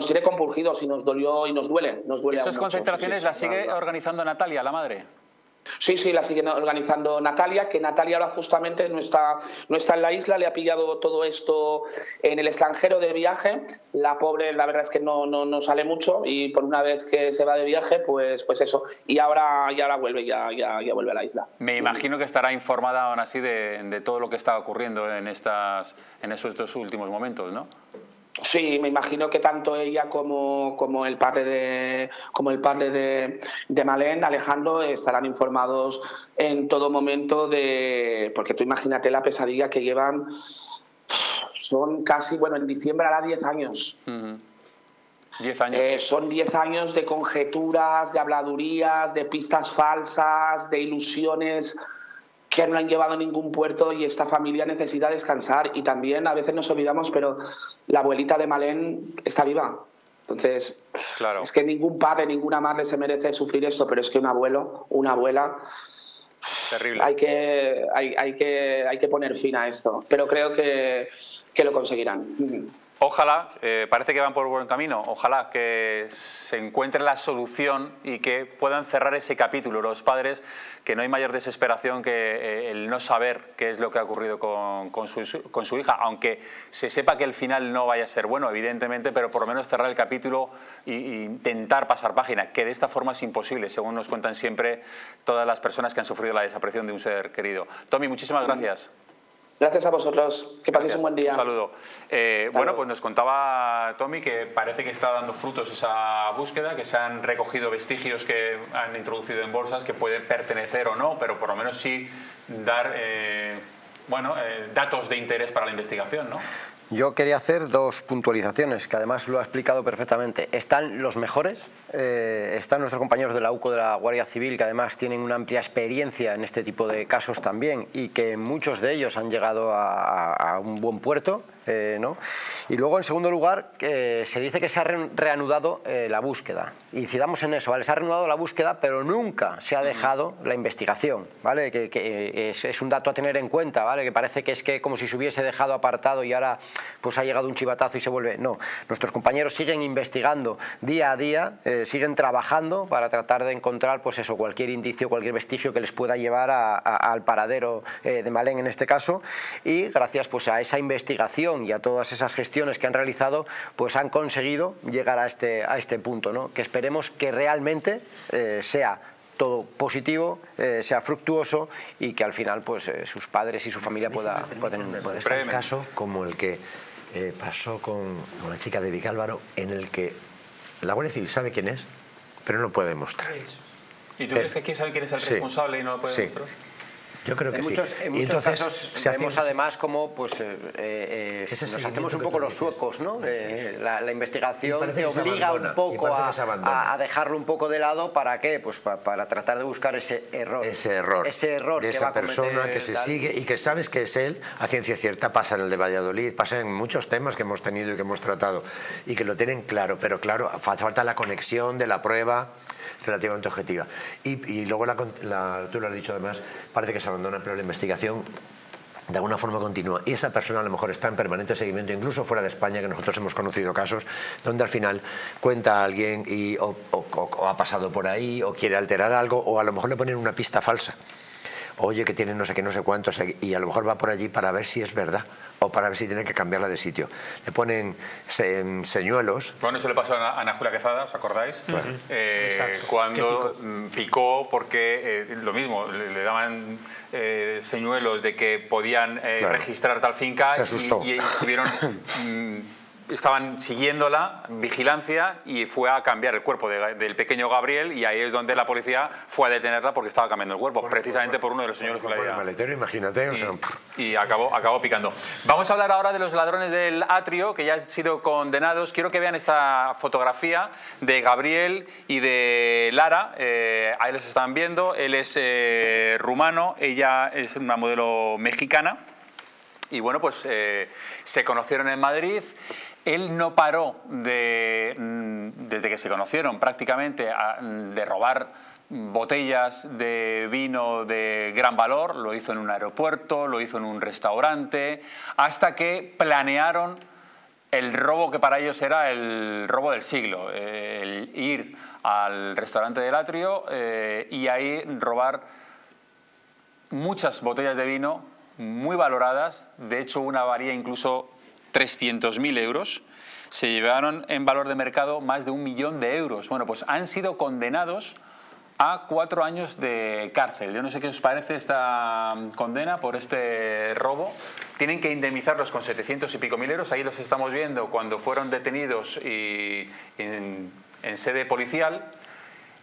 tiene compurgidos y nos dolió y nos duele. ¿Esas concentraciones las sigue organizando Natalia, la madre? Sí, la siguen organizando Natalia, que Natalia ahora justamente no está en la isla, le ha pillado todo esto en el extranjero de viaje. La pobre, la verdad es que no sale mucho y por una vez que se va de viaje, pues eso. Y ahora vuelve, ya vuelve a la isla. Me imagino que estará informada aún así de todo lo que está ocurriendo en estos últimos momentos, ¿no? Sí, me imagino que tanto ella como el padre de Malén, Alejandro, estarán informados en todo momento porque tú imagínate la pesadilla que llevan. Son casi, en diciembre hará 10 años. 10 años. Son 10 años de conjeturas, de habladurías, de pistas falsas, de ilusiones que no han llevado a ningún puerto y esta familia necesita descansar. Y también a veces nos olvidamos, pero la abuelita de Malén está viva. Entonces, claro, es que ningún padre, ninguna madre se merece sufrir esto, pero es que un abuelo, una abuela, terrible. Hay que poner fin a esto, pero creo que lo conseguirán. Ojalá, parece que van por buen camino, ojalá que se encuentre la solución y que puedan cerrar ese capítulo los padres, que no hay mayor desesperación que el no saber qué es lo que ha ocurrido con su hija, aunque se sepa que el final no vaya a ser bueno, evidentemente, pero por lo menos cerrar el capítulo e intentar pasar página, que de esta forma es imposible, según nos cuentan siempre todas las personas que han sufrido la desaparición de un ser querido. Tommy, muchísimas gracias. Gracias a vosotros. Que paséis un buen día. Un saludo. Bueno, pues nos contaba Tommy que parece que está dando frutos esa búsqueda, que se han recogido vestigios que han introducido en bolsas que pueden pertenecer o no, pero por lo menos sí dar datos de interés para la investigación, ¿no? Yo quería hacer dos puntualizaciones, que además lo ha explicado perfectamente. Están los mejores, están nuestros compañeros de la UCO, de la Guardia Civil, que además tienen una amplia experiencia en este tipo de casos también y que muchos de ellos han llegado a un buen puerto, ¿no? Y luego, en segundo lugar, se dice que se ha reanudado la búsqueda. Incidamos en eso, ¿vale? Se ha reanudado la búsqueda, pero nunca se ha dejado la investigación, ¿vale? Que es un dato a tener en cuenta, ¿vale? Que parece que es como si se hubiese dejado apartado y ahora pues ha llegado un chivatazo y se vuelve. No, nuestros compañeros siguen investigando día a día, siguen trabajando para tratar de encontrar pues eso, cualquier indicio, cualquier vestigio que les pueda llevar al paradero de Malén en este caso, y gracias pues a esa investigación y a todas esas gestiones que han realizado, pues han conseguido llegar a este punto, ¿no? Que esperemos que realmente sea todo positivo, sea fructuoso y que al final pues sus padres y su familia pueda tener un caso como el que pasó con la chica de Vicálvaro, en el que la Guardia Civil sabe quién es, pero no puede demostrar. ¿Y tú crees que quién sabe quién es el responsable y no lo puede demostrar? Yo creo que en muchos casos vemos además como pues, nos hacemos un poco los suecos, ¿no? La investigación te obliga un poco a dejarlo un poco de lado. ¿Para qué? Pues para tratar de buscar ese error de esa persona que se sigue y que sabes que es él, a ciencia cierta. Pasa en el de Valladolid, pasa en muchos temas que hemos tenido y que hemos tratado y que lo tienen claro, pero claro, falta la conexión de la prueba relativamente objetiva. Y luego, tú lo has dicho además, parece que se abandona, pero la investigación de alguna forma continúa. Y esa persona a lo mejor está en permanente seguimiento, incluso fuera de España, que nosotros hemos conocido casos donde al final cuenta a alguien o ha pasado por ahí, o quiere alterar algo, o a lo mejor le ponen una pista falsa. Oye, que tiene no sé qué, no sé cuántos, y a lo mejor va por allí para ver si es verdad o para ver si tiene que cambiarla de sitio. Le ponen señuelos. Bueno, eso le pasó a Ana Julia Quezada, ¿os acordáis? Cuando picó porque lo mismo, le daban señuelos de que podían registrar tal finca. Se asustó. Y estaban siguiéndola, vigilancia, y fue a cambiar el cuerpo del pequeño Gabriel, y ahí es donde la policía fue a detenerla porque estaba cambiando el cuerpo, precisamente por uno de los señores que le había... maletero, imagínate. Y acabó picando. Vamos a hablar ahora de los ladrones del atrio, que ya han sido condenados. Quiero que vean esta fotografía de Gabriel y de Lara. Ahí los están viendo. Él es rumano, ella es una modelo mexicana. Y bueno, pues se conocieron en Madrid. Él no paró desde que se conocieron prácticamente de robar botellas de vino de gran valor. Lo hizo en un aeropuerto, lo hizo en un restaurante, hasta que planearon el robo que para ellos era el robo del siglo, el ir al restaurante del atrio y ahí robar muchas botellas de vino muy valoradas. De hecho, una valía incluso 300.000 euros. Se llevaron en valor de mercado más de 1 millón de euros. Bueno, pues han sido condenados a 4 años de cárcel. Yo no sé qué os parece esta condena por este robo. Tienen que indemnizarlos con 700 y pico mil euros. Ahí los estamos viendo cuando fueron detenidos y en sede policial.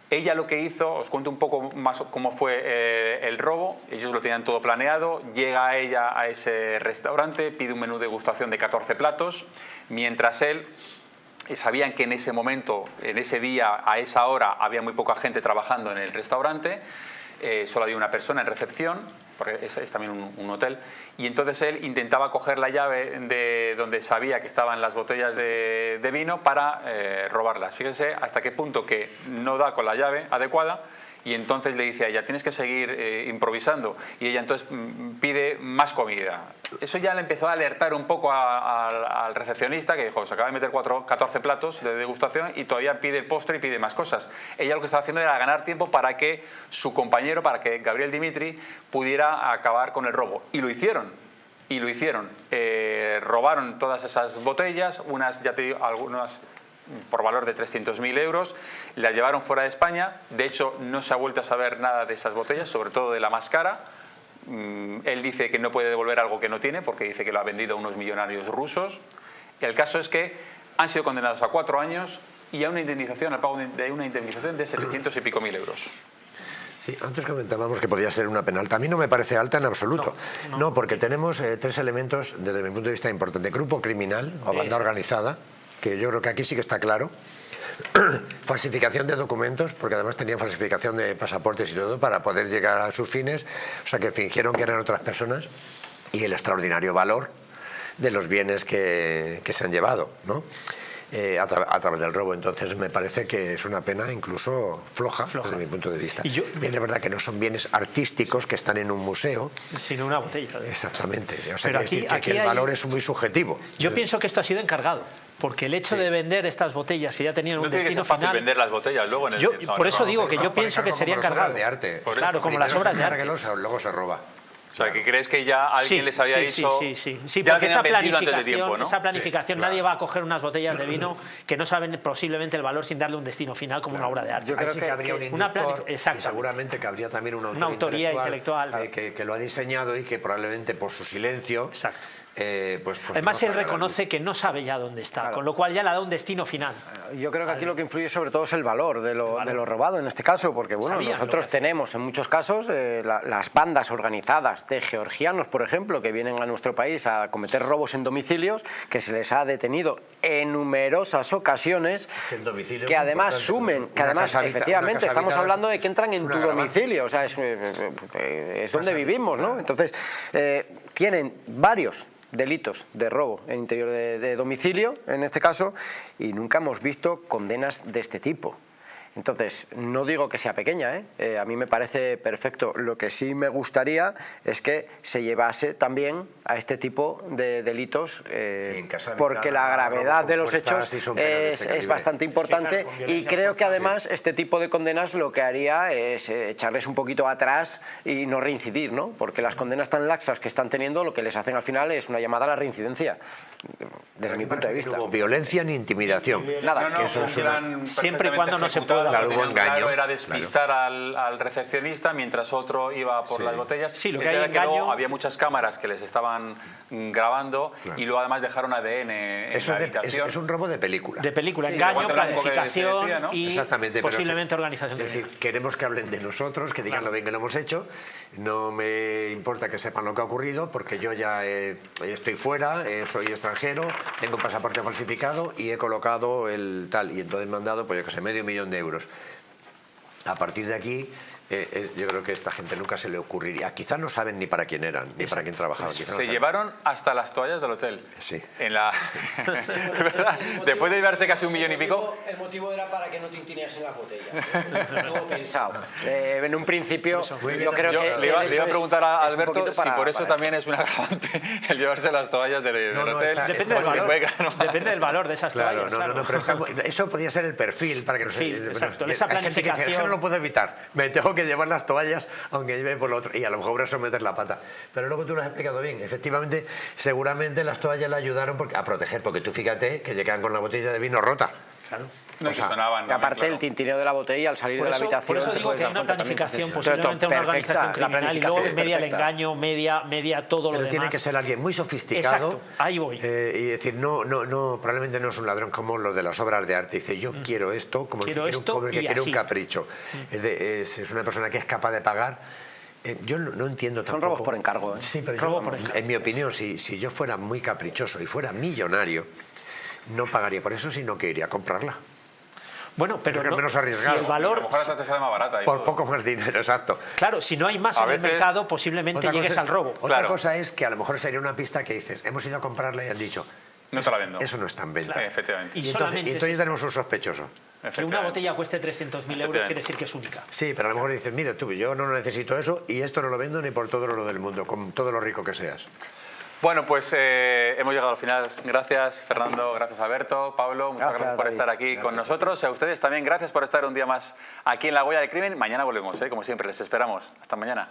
Ella lo que hizo, os cuento un poco más cómo fue el robo. Ellos lo tenían todo planeado. Llega ella a ese restaurante, pide un menú de degustación de 14 platos, mientras él, sabían que en ese momento, en ese día, a esa hora, había muy poca gente trabajando en el restaurante. solo había una persona en recepción, porque es también un hotel, y entonces él intentaba coger la llave de donde sabía que estaban las botellas de vino para robarlas. Fíjense hasta qué punto que no da con la llave adecuada, y entonces le dice a ella, tienes que seguir improvisando, y ella entonces pide más comida. Eso ya le empezó a alertar un poco al recepcionista, que dijo, se acaba de meter 14 platos de degustación y todavía pide el postre y pide más cosas. Ella lo que estaba haciendo era ganar tiempo para que su compañero, para que Gabriel Dimitri pudiera acabar con el robo. Y lo hicieron. Robaron todas esas botellas, unas, ya te digo, algunas por valor de 300.000 euros, las llevaron fuera de España. De hecho, no se ha vuelto a saber nada de esas botellas, sobre todo de la más cara. Él dice que no puede devolver algo que no tiene, porque dice que lo ha vendido a unos millonarios rusos. El caso es que han sido condenados a 4 años y a una indemnización, al pago de una indemnización de 700 y pico mil euros. Sí, antes comentábamos que podía ser una pena alta. A mí no me parece alta en absoluto. No, porque tenemos 3 elementos, desde mi punto de vista, importantes. Grupo criminal o banda organizada, que yo creo que aquí sí que está claro. Falsificación de documentos, porque además tenían falsificación de pasaportes y todo para poder llegar a sus fines, o sea que fingieron que eran otras personas, y el extraordinario valor de los bienes que se han llevado, ¿no? A través del robo. Entonces me parece que es una pena incluso floja. Desde mi punto de vista. Bien, es verdad que no son bienes artísticos que están en un museo, sino una botella. Exactamente. O sea, que el valor es muy subjetivo. Yo pienso que esto ha sido encargado, porque el hecho de vender estas botellas que ya tenían un destino final... No tiene que ser fácil vender las botellas luego en el... Por eso digo que yo pienso que sería encargado. De arte. Claro, como las obras de arte. Luego se roba. O sea, que crees que ya alguien les había dicho... Sí, porque esa planificación, nadie va a coger unas botellas de vino que no saben posiblemente el valor sin darle un destino final como una obra de arte. Yo creo que habría un inductor y seguramente que habría también una autoría intelectual que lo ha diseñado y que probablemente por su silencio... Exacto. Pues además él reconoce que no sabe ya dónde está, con lo cual ya le da un destino final. Yo creo que aquí lo que influye sobre todo es el valor de lo robado en este caso, porque bueno, nosotros tenemos en muchos casos las bandas organizadas de georgianos, por ejemplo, que vienen a nuestro país a cometer robos en domicilios, que se les ha detenido en numerosas ocasiones, que además sumen, que además efectivamente estamos hablando de que entran en tu domicilio, o sea, es donde vivimos, ¿no? Entonces tienen varios delitos de robo en interior de domicilio, en este caso, y nunca hemos visto condenas de este tipo. Entonces, no digo que sea pequeña, a mí me parece perfecto. Lo que sí me gustaría es que se llevase también a este tipo de delitos, porque la gravedad de los hechos es bastante importante, y creo que además este tipo de condenas lo que haría es echarles un poquito atrás y no reincidir, ¿no? Porque las condenas tan laxas que están teniendo lo que les hacen al final es una llamada a la reincidencia, desde mi punto de vista. No hubo violencia ni intimidación. Nada, que eso siempre y cuando no se pueda. Claro, hubo engaño. Era despistar al recepcionista mientras otro iba por las botellas. Sí, lo que hay engaño... luego había muchas cámaras que les estaban grabando, y luego además dejaron ADN en la habitación. Es un robo de película. De película, engaño, planificación y exactamente, posiblemente organización. Es decir, queremos que hablen de nosotros, que digan lo bien que lo hemos hecho. No me importa que sepan lo que ha ocurrido, porque yo ya estoy fuera, soy extranjero, tengo un pasaporte falsificado y he colocado el tal, y entonces me han dado, pues yo que sé, $500.000 euros. A partir de aquí, yo creo que a esta gente nunca se le ocurriría. Quizás no saben ni para quién eran, ni para quién trabajaban. Se llevaron hasta las toallas del hotel. Sí. ¿Verdad? Después de llevarse casi $1 millón y pico. El motivo era para que no tintineasen las botellas. Todo pensado. En un principio, yo creo que... Le iba a preguntar a Alberto si por eso también es un agravante el llevarse las toallas del hotel. Depende del valor de esas toallas. No, pero eso podría ser el perfil para que no se... Exacto, esa planificación. Es que no lo puedo evitar. Me tengo que llevar las toallas aunque lleve por lo otro, y a lo mejor eso meter la pata, pero luego tú lo has explicado bien. Efectivamente, seguramente las toallas le ayudaron a proteger, porque tú fíjate que llegan con la botella de vino rota. Claro. No, sonaban, y aparte el tintineo de la botella al salir de la habitación. Por eso digo que hay una planificación, posiblemente una organización criminal, y luego media el engaño, media todo lo demás. Pero tiene que ser alguien muy sofisticado. Exacto, ahí voy. Y decir, no, probablemente no es un ladrón como los de las obras de arte. Dice, yo quiero esto, como el que quiere un capricho. Es una persona que es capaz de pagar. Yo no entiendo tampoco. Son robos por encargo. Sí, pero en mi opinión, si yo fuera muy caprichoso y fuera millonario, no pagaría por eso, sino que iría a comprarla. Bueno, pero creo que es menos arriesgado. si el valor... A lo mejor hasta te sale más barata. Por poco más dinero, exacto. Claro, si no hay más en el mercado, posiblemente llegues al robo. Otra cosa es que a lo mejor sería una pista que dices, hemos ido a comprarla y han dicho, no te la vendo. Eso no está en venta. Claro. Efectivamente. Y entonces tenemos un sospechoso. Que una botella cueste 300.000 euros quiere decir que es única. Sí, pero a lo mejor dices, mira tú, yo no necesito eso y esto no lo vendo ni por todo el oro del mundo, con todo lo rico que seas. Bueno, pues hemos llegado al final. Gracias, Fernando, gracias, Alberto, Pablo, muchas gracias por estar aquí con nosotros. A ustedes también, gracias por estar un día más aquí en La Huella del Crimen. Mañana volvemos, como siempre, les esperamos. Hasta mañana.